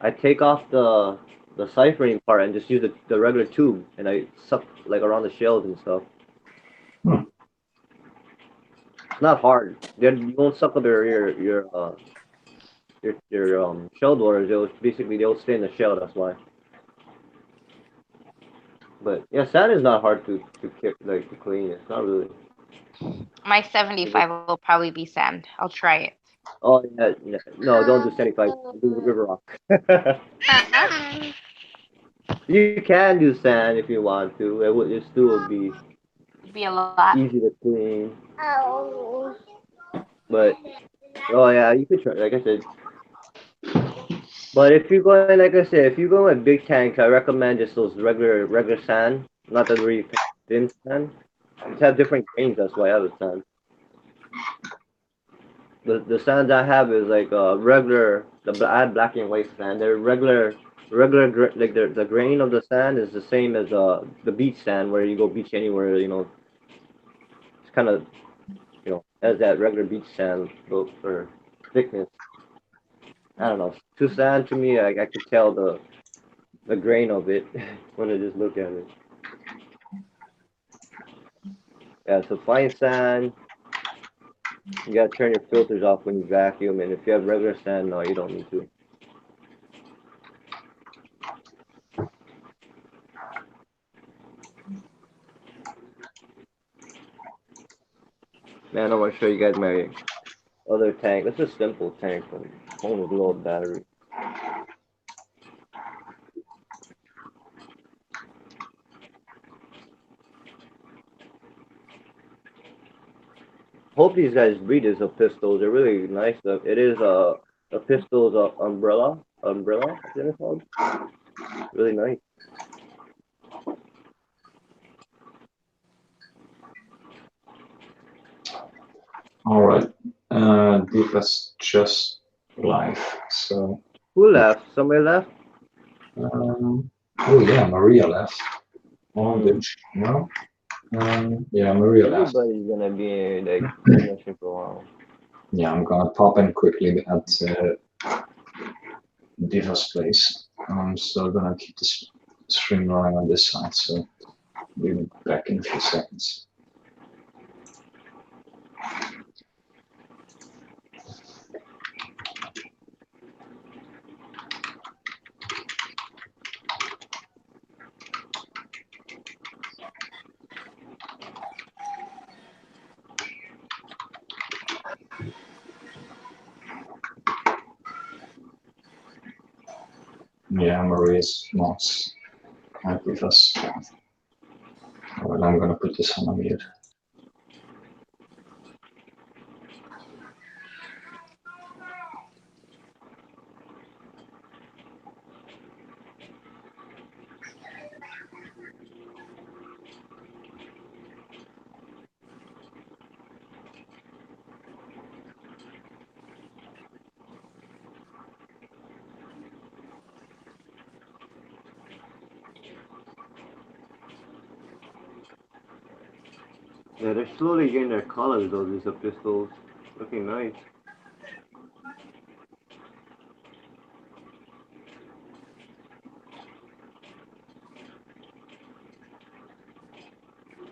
I take off the siphoning part and just use the regular tube, and I suck like around the shells and stuff. Hmm. It's not hard. Then you won't suck up your shell dwellers. They'll stay in the shell. That's why. But yeah, sand is not hard to keep like to clean. It's not really. My It's just, 75 will probably be sand. I'll try it. oh yeah, yeah, no, don't do 75. Do river rock. You can do sand if you want to. It still would be Be a lot. easy to clean. But oh yeah, you could try. Like I said. But if you're going, like I said, if you're going with big tanks, I recommend just those regular sand, not the really thin sand. Just have different grains. That's why I have the sand. The sands I have is like regular. I have black and white sand. They're like the grain of the sand is the same as the beach sand where you go beach anywhere. It's kind of as that regular beach sand look for thickness. I don't know. To sand to me, I could tell the grain of it when I just look at it. Yeah, so fine sand. You gotta turn your filters off when you vacuum, and if you have regular sand, no, you don't need to. Man, I'm gonna show you guys my other tank. This is a simple tank, phone with low battery. Hope these guys breed as a pistols. They're really nice. It is a pistols umbrella. Is it called? Really nice. All right. Divas just live. So. Who left? Somebody left? Oh yeah, Maria left. Oh, Hmm. did she? No. Yeah, Maria left. Everybody's gonna be like finishing for a while. Yeah, I'm gonna pop in quickly at Diva's place. I'm still gonna keep this stream running on this side, so we'll be back in a few seconds. Yeah, Maria's not happy with us. Alright, I'm gonna put this on mute. Yeah, they're slowly getting their colors though, these pistols. Looking nice.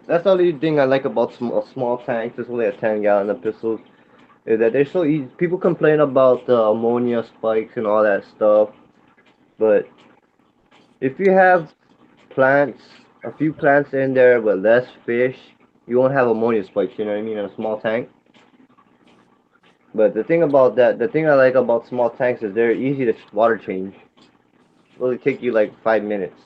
That's the only thing I like about small tanks. It's only a 10 gallon of pistols. Is that they're so easy. People complain about the ammonia spikes and all that stuff, but if you have plants, a few plants in there with less fish, you won't have ammonia spikes. You know what I mean? In a small tank. But the thing about that, the thing I like about small tanks is they're easy to water change. It'll only take you like 5 minutes.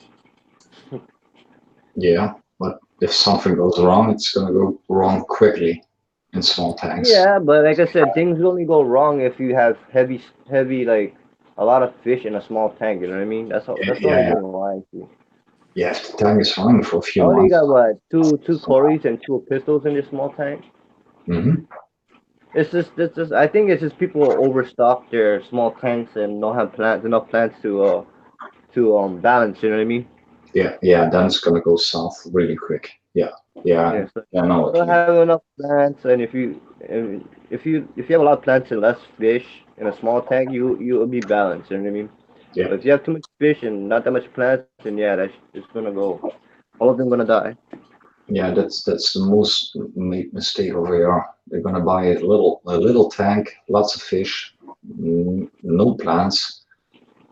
Yeah, but if something goes wrong, it's gonna go wrong quickly in small tanks. Yeah, but like I said, things only go wrong if you have heavy, like a lot of fish in a small tank. You know what I mean? That's all. That's the only Yeah, thing why I see. yeah. If the tank is running for a I few only months. got what two Corys and two pistols in this small tank. Hmm. It's just. I think it's just people overstock their small tanks and don't have plants enough plants to balance. You know what I mean? Yeah, yeah. Then it's gonna go south really quick. Yeah, yeah. Yeah. So I know you what you don't mean. have enough plants, and if you have a lot of plants and less fish in a small tank, you'll be balanced. You know what I mean? Yeah, But if you have too much fish and not that much plants, then yeah, it's gonna go. All of them gonna die. yeah. That's the most made mistake over here. They're gonna buy a little tank, lots of fish, no plants,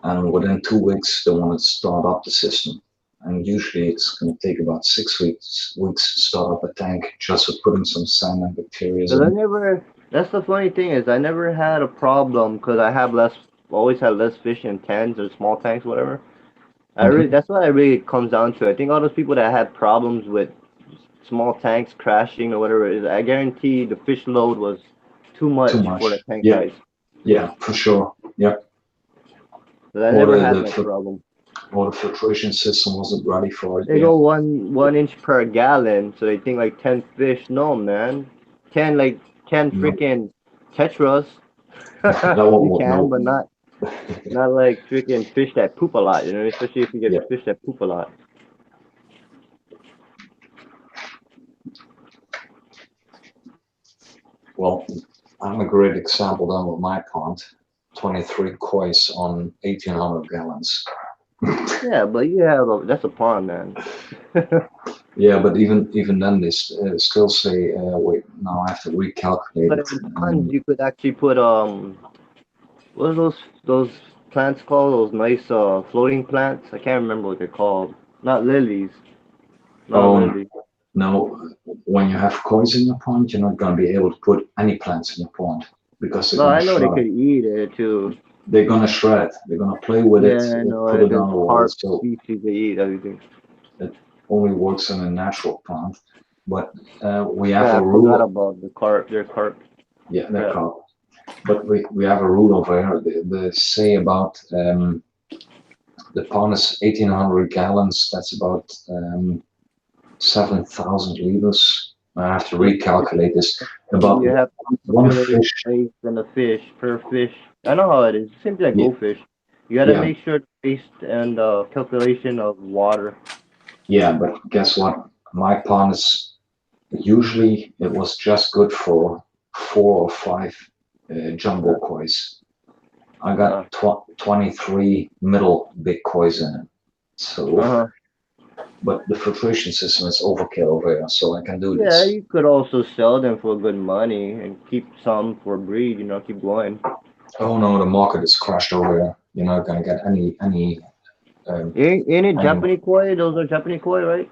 and within 2 weeks they want to start up the system. And usually it's going to take about 6 weeks to start up a tank just with putting some sand and bacteria Cause I in. never. That's the funny thing is I never had a problem because I have less. Always had less fish in cans or small tanks, whatever. I really. Mhm. That's what it really comes down to. I think all those people that had problems with small tanks crashing or whatever it is, I guarantee the fish load was too Too much for the much. tank Yeah, size. yeah, for sure. Yeah. But I Or never the, had the that fil- problem. or the filtration system wasn't ready for it. They Yeah. go one inch per gallon, so they think like 10 fish. No, man, 10 No, freaking tetras. that You won't. can, No. but not like freaking fish that poop a lot. You know, especially if you get Yeah. fish that poop a lot. Well, I'm a great example then with my pond. 23 koi's on 1,800 gallons. Yeah, but you have that's a pond, man. Yeah, but even then they still say, wait, now I have to recalculate But it. in ponds, you could actually put what are those plants called? Those nice floating plants. I can't remember what they're called. Not lilies. Not Oh lilies. no, when you have koi's in your pond, you're not gonna be able to put any plants in your pond because they're No, gonna I know they shred could it. eat it too. They're gonna shred it. They're gonna play with it, Yeah, I put know. it There's on the wall. carp So species they eat everything. it only works in a natural pond. But we have Yeah, a I forgot rule. about the carp. They're carp. Yeah, they're Yeah. called. But we have a rule over here. They say about the pond is 1,800 gallons. That's about 7,000 liters. I have to So recalculate this. About you have to one calculate fish. based on the fish per fish. I know how it is. Same thing like Yeah, goldfish. You gotta yeah, make sure based and calculation of water. yeah. But guess what? My pond is usually it was just good for 4 or 5 jumbo Uh, koi's. I got uh, 23 middle big koi's in it. So, uh-huh. but the filtration system is overkill over here, so I can do Yeah, this. you could also sell them for good money and keep some for breed. Keep going. Oh no, the market is crashed over here. You're not gonna get um, Ain't it any. Japanese koi? Those are Japanese koi, right?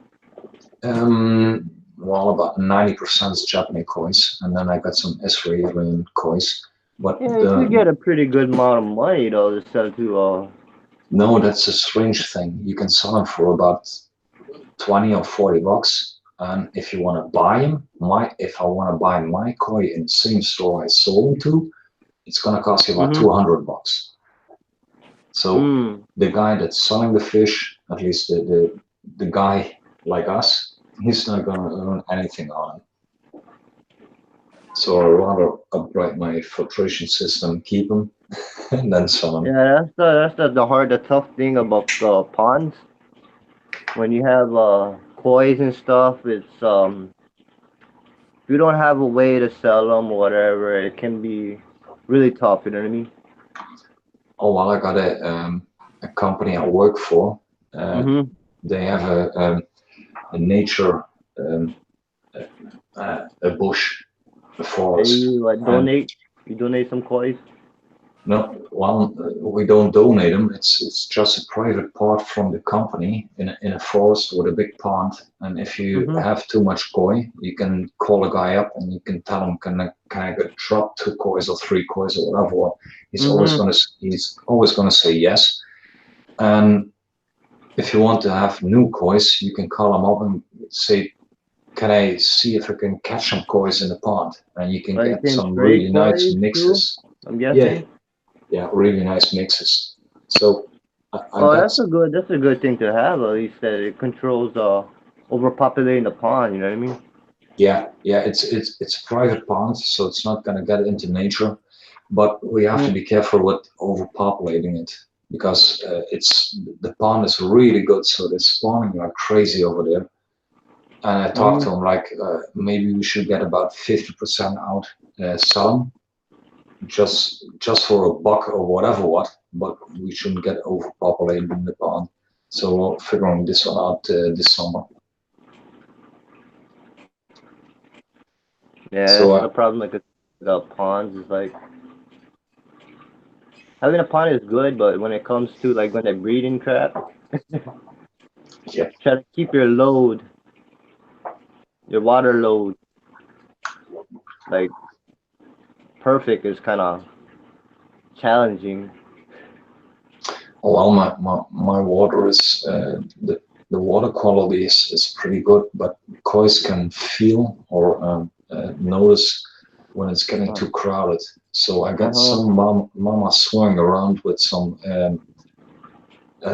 Well, about 90% is Japanese koi's, and then I got some Israeli koi's. But Yeah, you could get a pretty good amount of money though to sell to No, that's a strange thing. You can sell them for about 20 or 40 bucks. And if you want to buy them, if I want to buy my koi in the same store I sold them to, it's gonna cost you about Mm-hmm. 200 bucks. So Mm. the guy that's selling the fish, at least the guy like us, he's not gonna earn anything on it. So I rather upgrade my filtration system, keep them, and then sell them. Yeah, the tough thing about ponds. When you have koi's and stuff, it's if you don't have a way to sell them or whatever, it can be really tough. You know what I mean? Oh well, I got a company I work for. Mm-hmm. They have a nature a bush, a forest, You like and donate. You donate some koi's. no, well, we don't donate them. It's just a private part from the company in a forest with a big pond. And if you Mm-hmm. have too much koi, you can call a guy up and you can tell him, can I get drop 2 kois or 3 kois or whatever. Mm-hmm. He's always gonna say yes. And if you want to have new kois, you can call him up and say, can I see if I can catch some kois in the pond? And you can Like get in some trade really nice koi's too. mixes. I'm Yeah, guessing. yeah, really nice mixes. So I Oh, got that's a good thing to have. At least that it controls overpopulating the pond. You know what I mean? yeah, it's a private pond, so it's not gonna get into nature. But we have to Mm-hmm. be careful with overpopulating it because the pond is really good, so they're spawning like crazy over there. And I talked to him like maybe we should get about 50% out, sell 'em, just for a buck or whatever what, but we shouldn't get overpopulated in the pond. So we're figuring this one out this summer. Yeah, So that's the problem. Like the ponds is like having a pond is good, but when it comes to like when they're breeding crap, yeah, try to keep your water load, like perfect is kind of challenging. well, my water is the water quality is pretty good, but koi's can feel or notice when it's getting Uh too crowded. So I got huh. some mama swimming around with some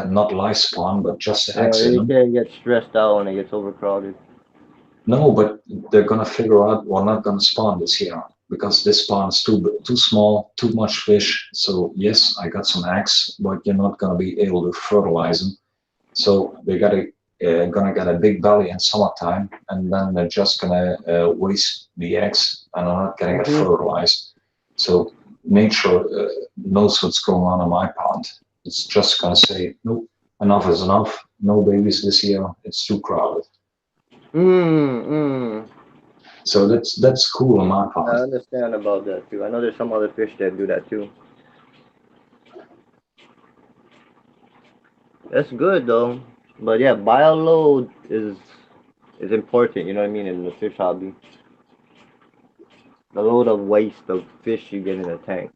not live spawn, but just Yeah, eggs in they them. can get stressed out when it gets overcrowded. No, but they're gonna figure out we're not gonna spawn this year because this spawn is too small, too much fish. So yes, I got some eggs, but you're not gonna be able to fertilize them. So they gonna get a big belly in summertime, and then they're just gonna waste the eggs and are not gonna get Mm-hmm. fertilized. So nature knows what's going on in my pond. It's just gonna say, nope, enough is enough. No babies this year. It's too crowded. Mm. So that's cool on my I pond. understand about that too. I know there's some other fish that do that too. That's good though. But yeah, bio load is important. You know what I mean in the fish hobby. The load of waste of fish you get in a tank.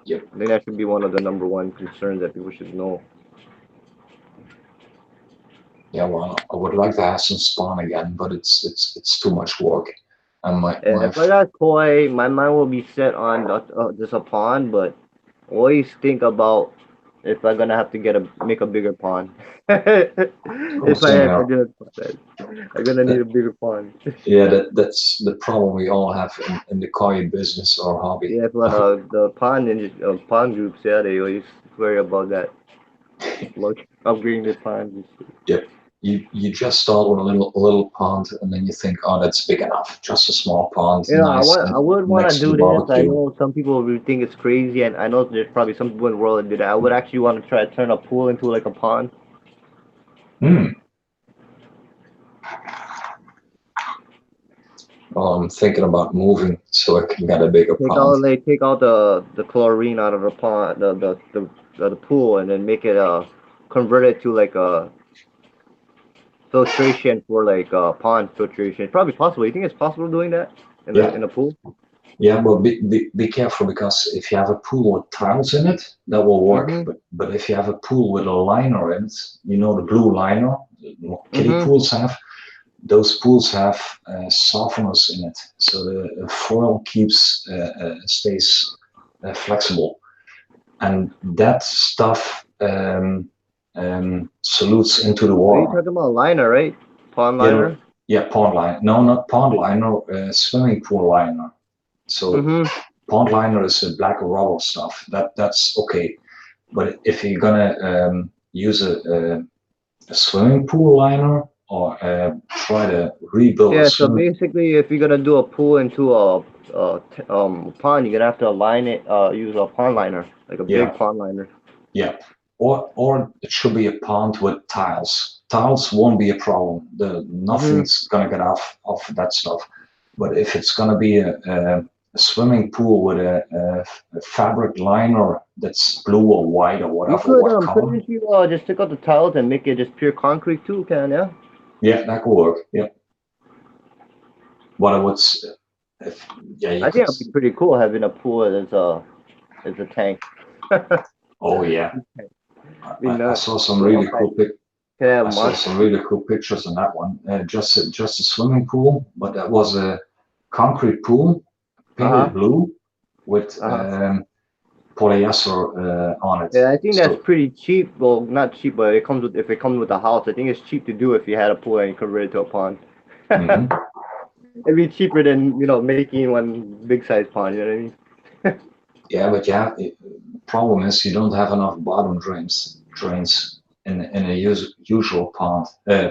Yep. I think that should be one of the number one concerns that people should know. Yeah, well, I would like to have some spawn again, but it's too much work. And And if I got koi, my mind will be set on just a pond, but always think about if I'm gonna have to make a bigger pond. oh, If I same have to here. do it, I'm gonna need a bigger pond. Yeah, that's the problem we all have in the koi business or hobby. Yeah, but the pond groups, yeah, they always worry about that, like upgrading the ponds. And shit. Yep. You just start with a little pond, and then you think, oh, that's big enough. Just a small pond, You know, nice I would want to next to do the this. I barbecue. know some people will think it's crazy, and I know there's probably some people in the world that do that. I would actually want to try to turn a pool into like a pond. Hmm. Well, I'm thinking about moving so I can get a bigger pond. Take out the chlorine out of the pond, the pool, and then make it convert it to like a filtration for like pond filtration. It's probably possible. You think it's possible doing that in Yeah, a pool? Yeah, but be careful, because if you have a pool with tiles in it, that will work. Mhm. But if you have a pool with a liner in it, you know, the blue liner, what kiddie Mhm. pools have, those pools have softeners in it, so the foil stays flexible, and that stuff solutes into the Are you water. talking about liner, right? Pond You know, liner. yeah, pond liner. No, not pond liner. Swimming pool liner. So Mhm. pond liner is a black rubber stuff. That's okay. But if you're gonna use a swimming pool liner, or try to rebuild a Yeah. So swimming, basically, if you're gonna do a pool into a pond, you're gonna have to line it. Use a pond liner, like a yeah, big pond liner. yeah, or it should be a pond with tiles. Tiles won't be a problem. Mhm. Nothing's gonna get off of that stuff. But if it's gonna be a swimming pool with a fabric liner that's blue or white or You whatever, could what color? couldn't you just take out the tiles and make it just pure concrete too, can ya? Yeah, that could work. Yeah, but I would, if, yeah, you I could. think it'd be pretty cool having a pool as a tank. Oh yeah, Be I nuts. saw some All really kinds. cool pic. Can have I saw some really cool pictures on that one. Just a swimming pool, but that was a concrete pool, Uh-huh. painted blue with Uh-huh. polyester on it. Yeah, I think that's So pretty cheap. Well, not cheap, but it comes with if it comes with the house. I think it's cheap to do if you had a pool and you convert it to a pond. mhm. It'd be cheaper than making one big size pond. You know what I mean? Yeah, but yeah, problem is you don't have enough bottom drains in a usual pond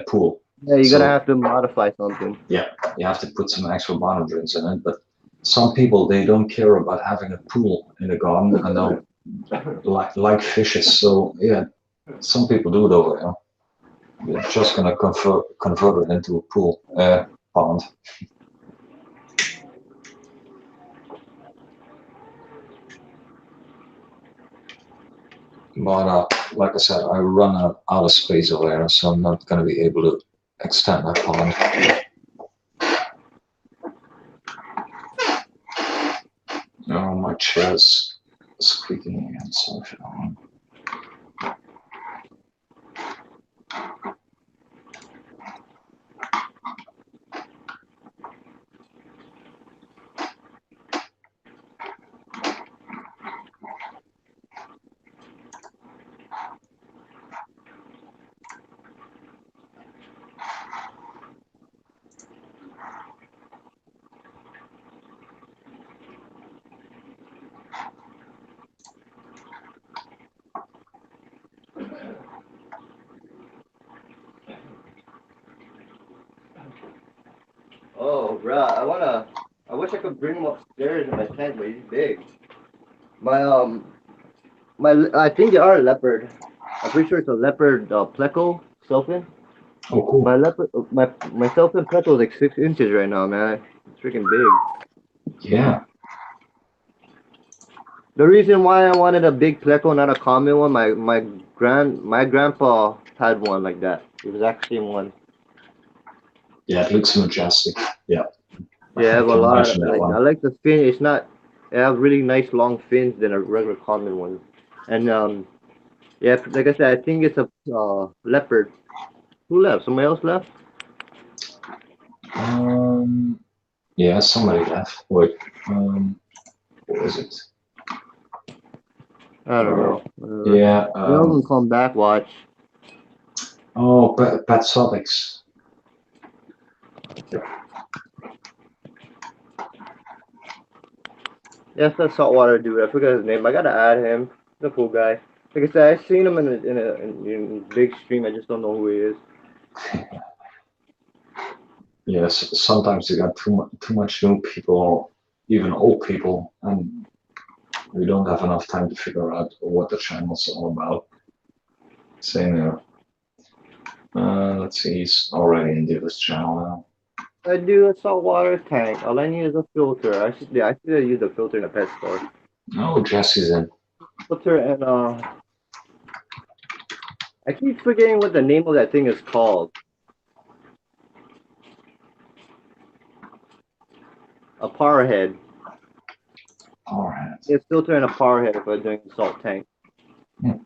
pool. Yeah, you're gonna So have to modify something. yeah, you have to put some extra bottom drains in it. But some people, they don't care about having a pool in the garden, and they'll like fishes. So yeah, some people do it over there. They're just gonna convert it into a pool pond. But like I said, I run out of space over there, so I'm not gonna be able to extend that pond. Oh, my chair's squeaking again, so if you don't mind. Oh, bruh, I wish I could bring him upstairs in my tent, but he's big. My I think they are a leopard. I'm pretty sure it's a leopard pleco selfin. Oh, cool. My leopard, my selfin pleco is like 6 inches right now, man. It's freaking big. Yeah. The reason why I wanted a big pleco, not a common one, my grandpa had one like that. The exact same one. Yeah, it looks majestic. Yeah. Yeah, I I have a can lot. imagine that Like I one. like the fin. It's not. It have really nice long fins than a regular common one. And yeah, like I said, I think it's a leopard. Who left? Somebody else left? Yeah, somebody left. Wait, what is it? I don't Uh, know. Whatever. yeah, They're all gonna come back. Watch. oh, Pat Subbix. Yes, that saltwater dude. I forgot his name. I gotta add him. The cool guy. Like I said, I seen him in big stream. I just don't know who he is. Yes, sometimes you got too much new people, or even old people, and we don't have enough time to figure out what the channel's all about. Same here. Let's see, he's already in Diva's channel now. I do a saltwater tank. All I need is a filter. I should have used a filter in a pet store. Oh, Jesse's in. Filter and I keep forgetting what the name of that thing is called. A power head. Power head. It's filter and a power head if I'm doing a salt tank. Hmm.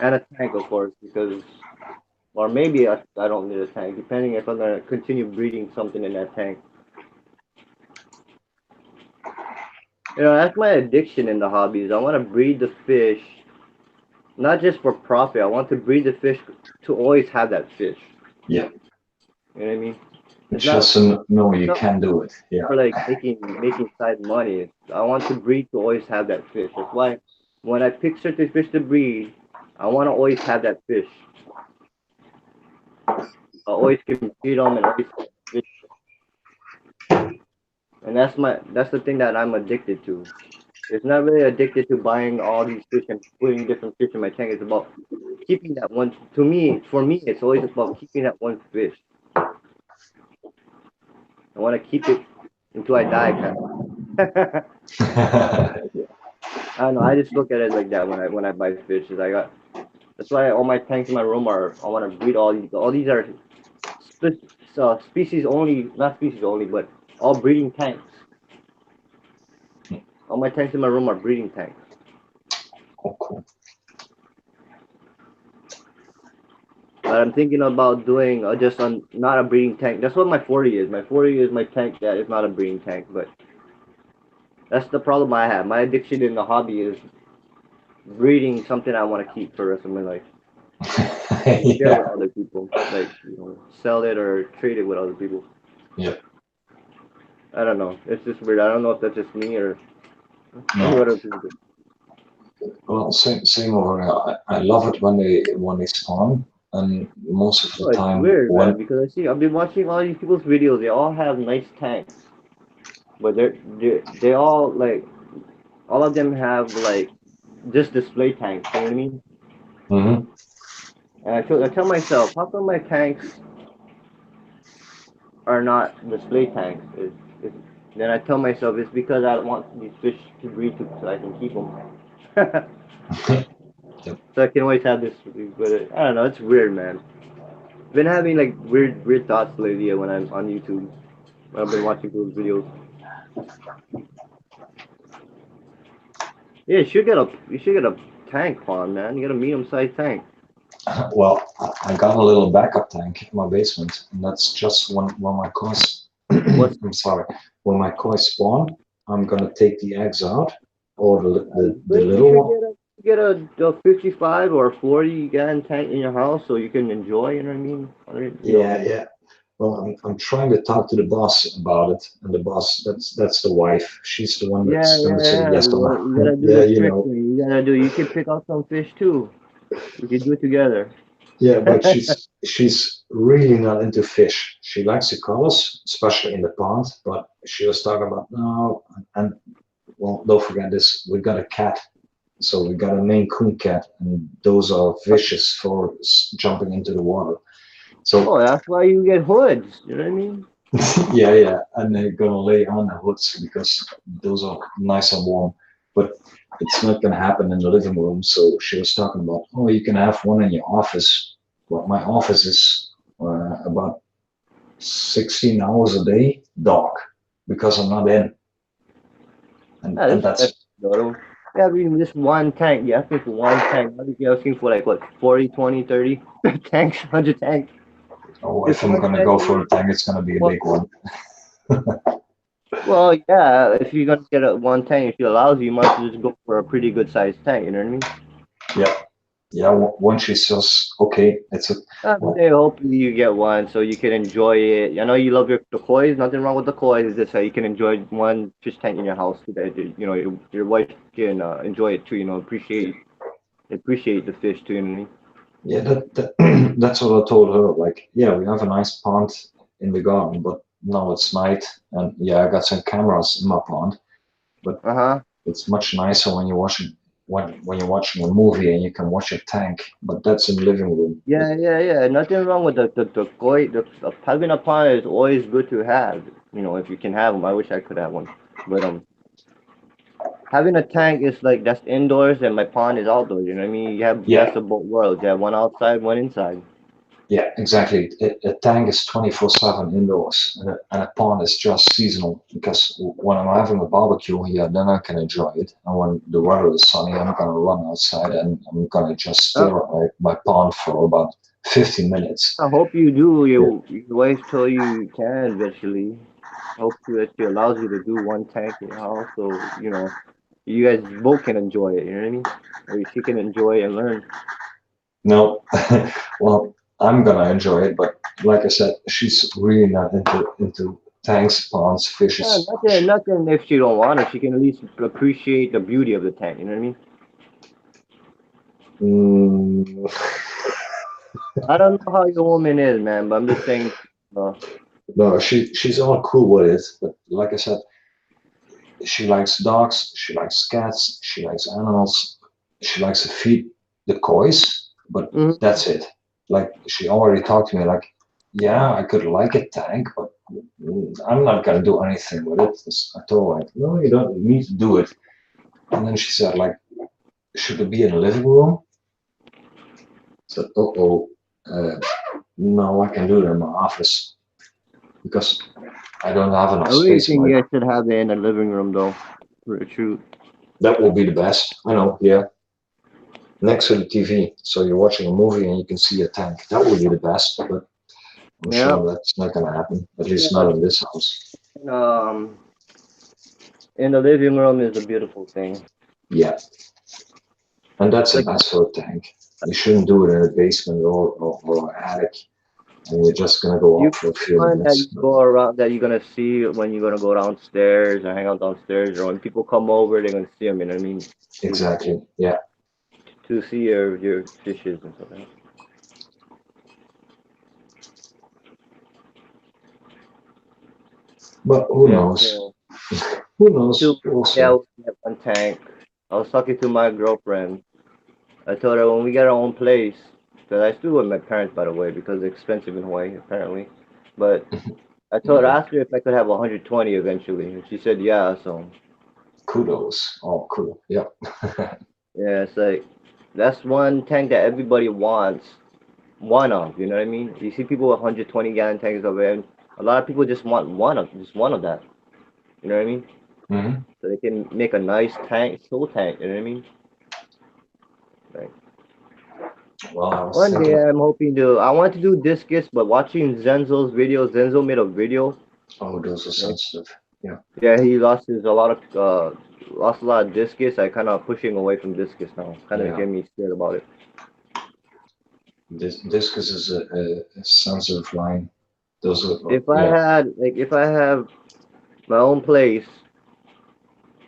And a tank, of course, because, or maybe I don't need a tank, depending if I'm gonna continue breeding something in that tank. You know, that's my addiction in the hobbies. I want to breed the fish, not just for profit. I want to breed the fish to always have that fish. Yeah. You know what I mean? It's Just not to know you no, can do it. Yeah. for like making side money. I want to breed to always have that fish. That's why when I pick certain fish to breed, I want to always have that fish. I always can feed them and always fish. And that's the thing that I'm addicted to. It's not really addicted to buying all these fish and putting different fish in my tank. It's about keeping that one. To me, for me, it's always about keeping that one fish. I want to keep it until I die, kind of. I don't know. I just look at it like that when I buy fish. Is I got. That's why all my tanks in my room are. I want to breed all these. All these are species only, not species only, but all breeding tanks. All my tanks in my room are breeding tanks. Oh, cool. But I'm thinking about doing just on not a breeding tank. That's what my 40 is. My 40 is my tank that is not a breeding tank. But that's the problem I have. My addiction in the hobby is breeding something I want to keep for the rest of my life. Share Yeah. with other people, like sell it or trade it with other people. Yeah. I don't know. It's just weird. I don't know if that's just me or No. what other people do. Well, same over here. I love it when they spawn, and most of Oh, the it's time weird, man. when Because I've been watching all these people's videos. They all have nice tanks, but they all like all of them have like just display tanks. You know what I mean? Mhm. And I tell myself, how come my tanks are not display tanks? Then I tell myself it's because I want these fish to breed so I can keep them. So I can always have this. But I don't know. It's weird, man. Been having like weird thoughts lately when I'm on YouTube. When I've been watching those videos. Yeah, you should get a tank pond, man. You got a medium-sized tank. Well, I got a little backup tank in my basement, and that's just when my coins. What's I'm sorry. When my coins spawn, I'm gonna take the eggs out, or the But you little should one. get a 55 or a 40 gallon tank in your house so you can enjoy. You know what I mean? Yeah, yeah. Well, I'm trying to talk to the boss about it, and the boss, that's the wife. She's the one Yeah, that's gonna yeah, say yeah. yes or You no. gotta do Yeah, the you trick know. thing. You gotta do. You can pick out some fish too. We can do it together. Yeah, but she's really not into fish. She likes the colors, especially in the pond. But she was talking about no, and well, don't forget this. We got a cat, so we got a Maine Coon cat, and those are vicious for jumping into the water. So Oh, that's why you get hoods. You know what I mean? yeah, yeah, and they're gonna lay on the hoods because those are nice and warm. But it's not gonna happen in the living room. So she was talking about, oh, you can have one in your office. Well, my office is about 16 hours a day dark because I'm not in, and That's that's little. Yeah, I mean, just one tank. You asking for one tank. I think you're asking for like what, 40, 20, 30 tanks, 100 tanks. oh, Just if I'm one gonna tank. go for a tank, it's gonna be a Well, big one. well, yeah. If you're gonna get a one tank, if she allows you, you might as well just go for a pretty good sized tank. You know what I mean? Yeah, yeah. Once she says okay, it's a well, Someday, hopefully, you get one so you can enjoy it. I know you love the koi's. Nothing wrong with the koi's. It's just so you can enjoy one fish tank in your house so that your wife can enjoy it too. Appreciate the fish too. You know what I mean? yeah. That that's what I told her. Like, yeah, we have a nice pond in the garden, but now it's night, and yeah, I got some cameras in my pond, but Uh huh. it's much nicer when you're watching when you're watching a movie and you can watch a tank. But that's in the living room. Yeah, yeah, yeah. Nothing wrong with the koi. Having a pond is always good to have. If you can have them. I wish I could have one. But having a tank is like that's indoors and my pond is outdoors. You know what I mean? You have Yeah, best of both worlds. You have one outside, one inside. Yeah, exactly. A tank is 24/7 indoors, and a pond is just seasonal. Because when I'm having a barbecue here, then I can enjoy it. And when the weather is sunny, I'm gonna run outside and I'm gonna just Uh, stare at my pond for about 15 minutes. I hope you do. Yeah. Your wife tell you can eventually. Hope that she allows you to do one tank in your house, so you guys both can enjoy it. You know what I mean? Or she can enjoy and learn. No, well, I'm gonna enjoy it, but like I said, she's really not into tanks, ponds, Yeah, fishes. nothing. If she don't want it, she can at least appreciate the beauty of the tank. You know what I mean? Mm, I don't know how your woman is, man, but I'm just saying. Uh, no, she's all cool with it, but like I said, she likes dogs, she likes cats, she likes animals, she likes to feed the koi, but mhm. that's it. Like she already talked to me like, yeah, I could like a tank, but I'm not gonna do anything with it. I told her like, no, you don't need to do it. And then she said like, should it be in the living room? I said, uh, no, I can do it in my office because I don't have I enough really space in think my. you guys should have it in the living room, though. For the truth. That will be the best. I know, yeah. Next to the TV, so you're watching a movie and you can see a tank. That would be the best, but I'm Yeah. sure that's not gonna happen. At least Yeah. not in this house. Um, in the living room is a beautiful thing. Yeah, and that's It's the like best for a tank. You shouldn't do it in a basement or attic, and you're just gonna go you out for a few one that you minutes. go around that you're gonna see when you're gonna go downstairs or hang out downstairs, or when people come over, they're gonna see them. You know what I mean? To Exactly. Yeah, to see your fishes and stuff like that. but who Yeah. knows? So Who to knows? We'll yeah, see. we have one tank. I was talking to my girlfriend. I told her when we get our own place, because I still with my parents, by the way, because it's expensive in Hawaii, apparently. But I told her, Yeah. asked her if I could have 120 eventually, and she said yeah. So Kudos. Oh, cool. Yeah. yeah, it's like that's one tank that everybody wants one of. You know what I mean? You see people with 120-gallon tanks over there, and a lot of people just one of that. You know what I mean? hmm So they can make a nice tank, full tank. You know what I mean? Like Well, I was one day thinking. I'm hoping to. I want to do discus, but watching Zenzo's videos, Zenzo made a video. Oh, those are sensitive. Yeah. Yeah, he lost a lot of discus. I kind of pushing away from discus now. Kind of Yeah. getting me scared about it. This discus is a sensitive line. Those are, yeah. If I have my own place,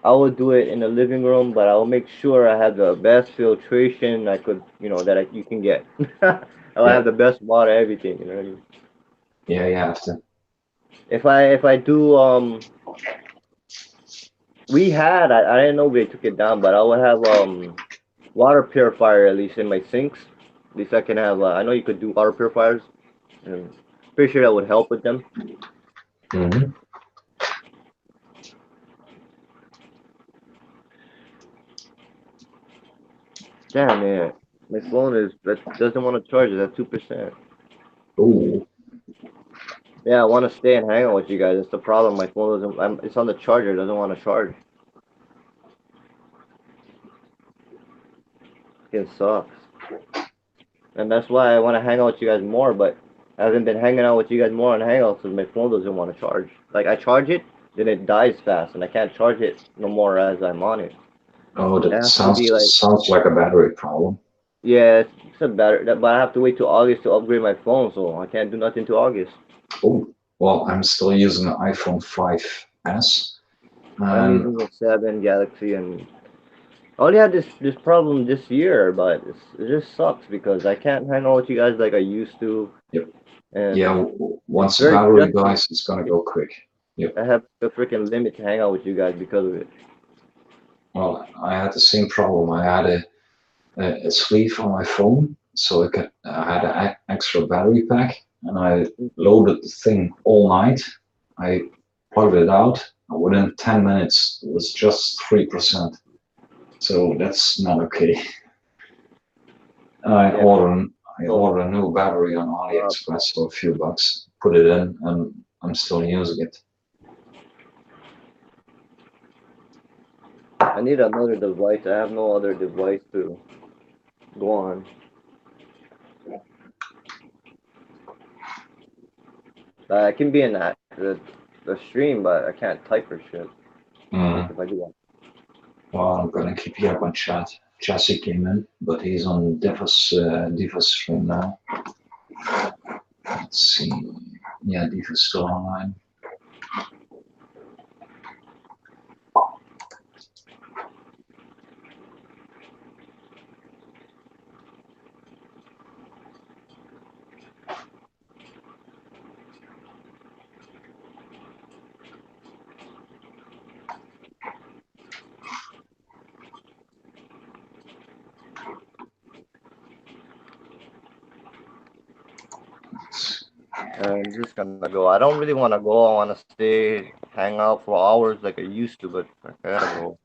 I would do it in the living room, but I'll make sure I have the best filtration I could, you can get. I'll Yeah. have the best water, everything. You know what I mean? Yeah, you have to. If I do I didn't know they took it down, but I would have water purifier at least in my sinks. At least I can have. I know you could do water purifiers, and pretty sure that would help with them. hmm Damn man, my phone doesn't want to charge it at 2%. Ooh, Yeah, I want to stay and hang out with you guys. That's the problem. My phone doesn't. It's on the charger. It doesn't want to charge. It sucks. And that's why I want to hang out with you guys more. But I haven't been hanging out with you guys more on Hangouts because my phone doesn't want to charge. Like I charge it, then it dies fast, and I can't charge it no more as I'm on it. oh, It that has to sounds be like sounds like a battery problem. yeah, it's a better. But I have to wait till August to upgrade my phone, so I can't do nothing till August. Oh, well, I'm still using an iPhone 5S, I'm and using the 7 Galaxy, and I only had this problem this year, but it just sucks because I can't hang out with you guys like I used to, yep, yeah, and it's once the very battery stressful. dies, it's gonna go quick. Yep. I have a freaking limit to hang out with you guys because of it. Well, I had the same problem. I had a sleeve on my phone, so I had an extra battery pack, and I loaded the thing all night. I plugged it out, and within 10 minutes, it was just 3%. So that's not okay. I Yeah, ordered I ordered a new battery on AliExpress for a few bucks, put it in, and I'm still using it. I need another device. I have no other device to go on. I can be in the stream, but I can't type or shit. Mm. If I do that. Well, I'm gonna keep you up on chat. Jesse came in, but he's on Diva's stream now. Let's see. Yeah, Diva's still online. I'm just gonna go. I don't really want to go. I want to stay, hang out for hours like I used to, but I gotta go.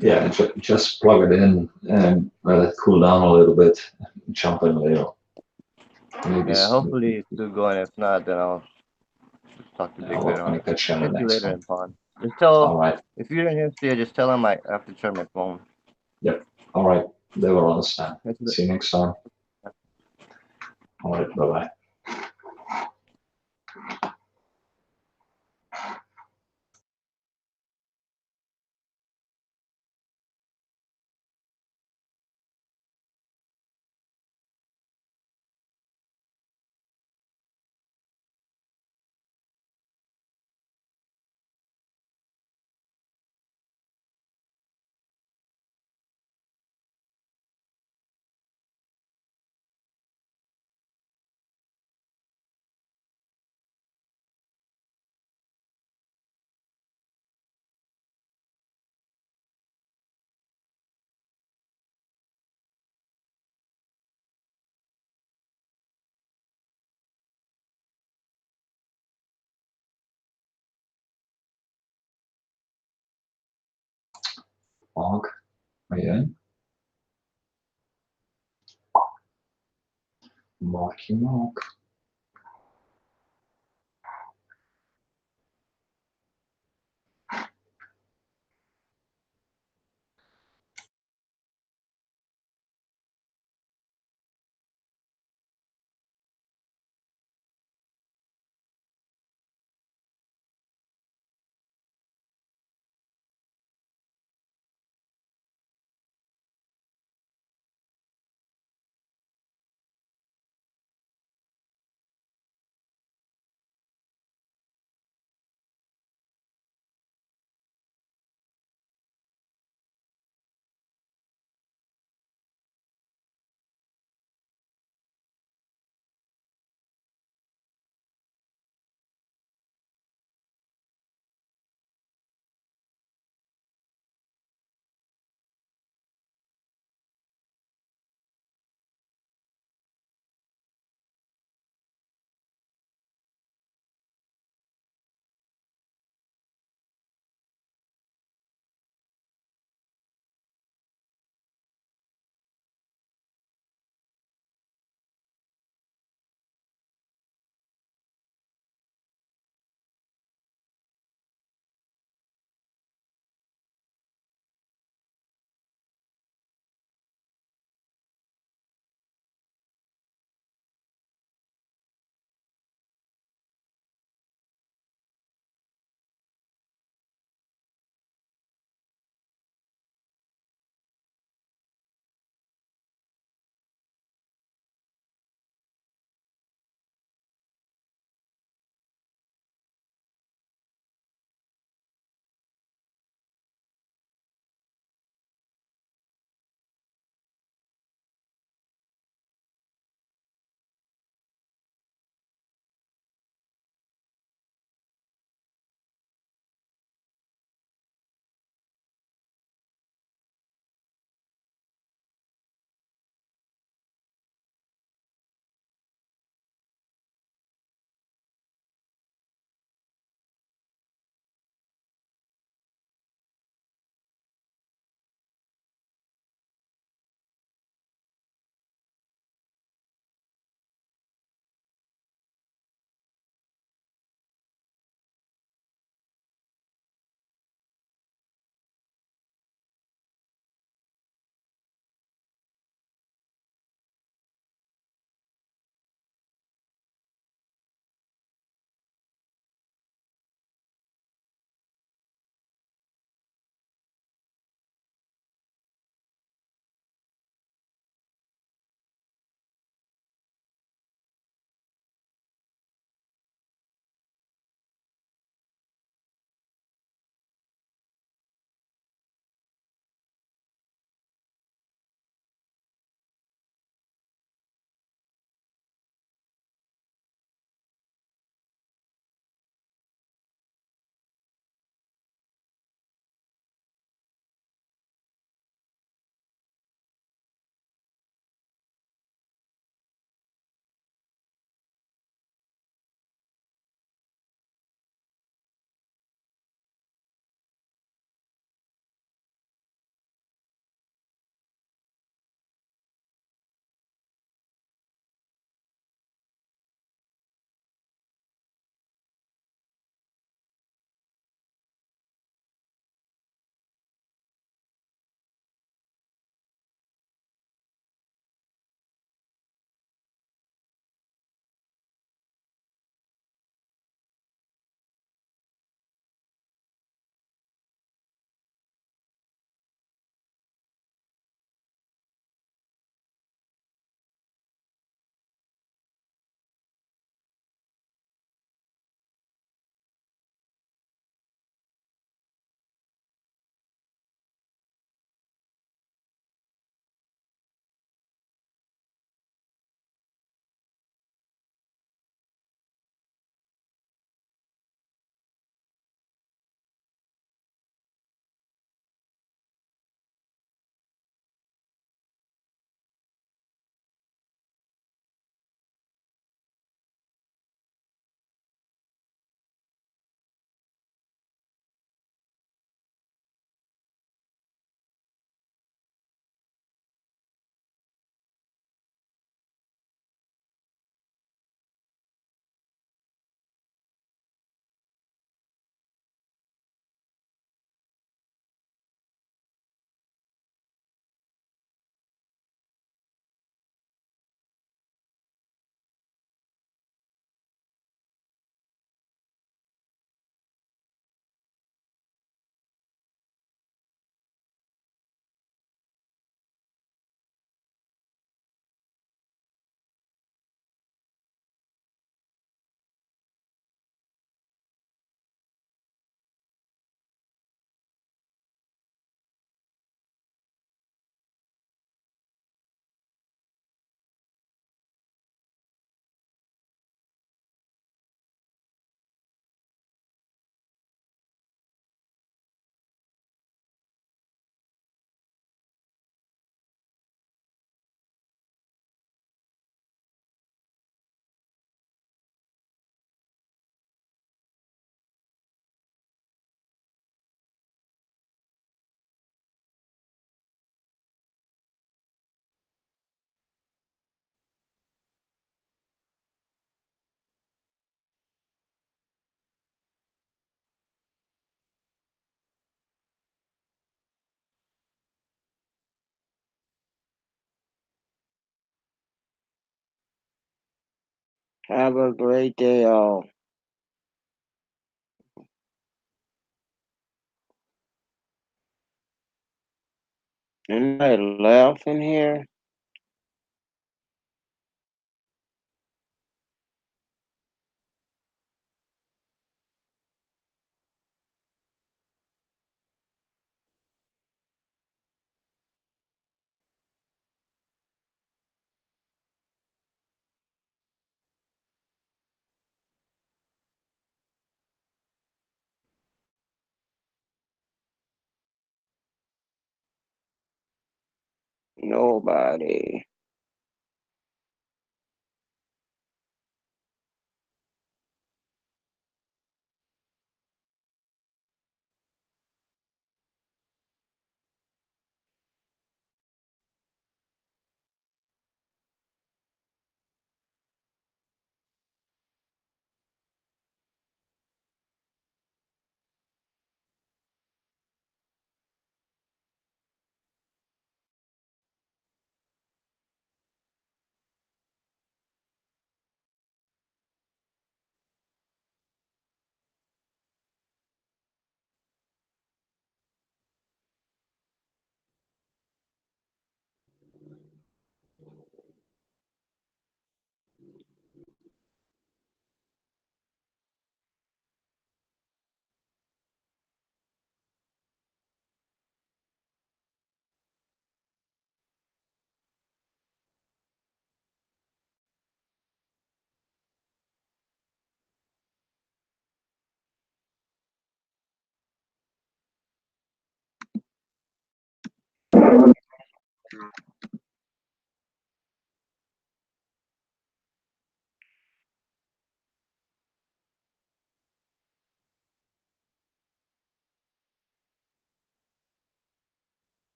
Yeah, just plug it in and let it cool down a little bit. Jump in later. Maybe Yeah, hopefully it's still going. If not, then I'll just talk to Big I'll Bear on gonna it. catch you on the Catch you next later, one. Anton. Just tell All right. if you're in here, just tell him I have to turn my phone. All right. They will understand. Catch you See you next time. All right. Bye bye. Mark, are you in? Mark. Have a great day, all. Anybody left in here? Nobody.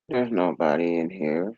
There's nobody in here.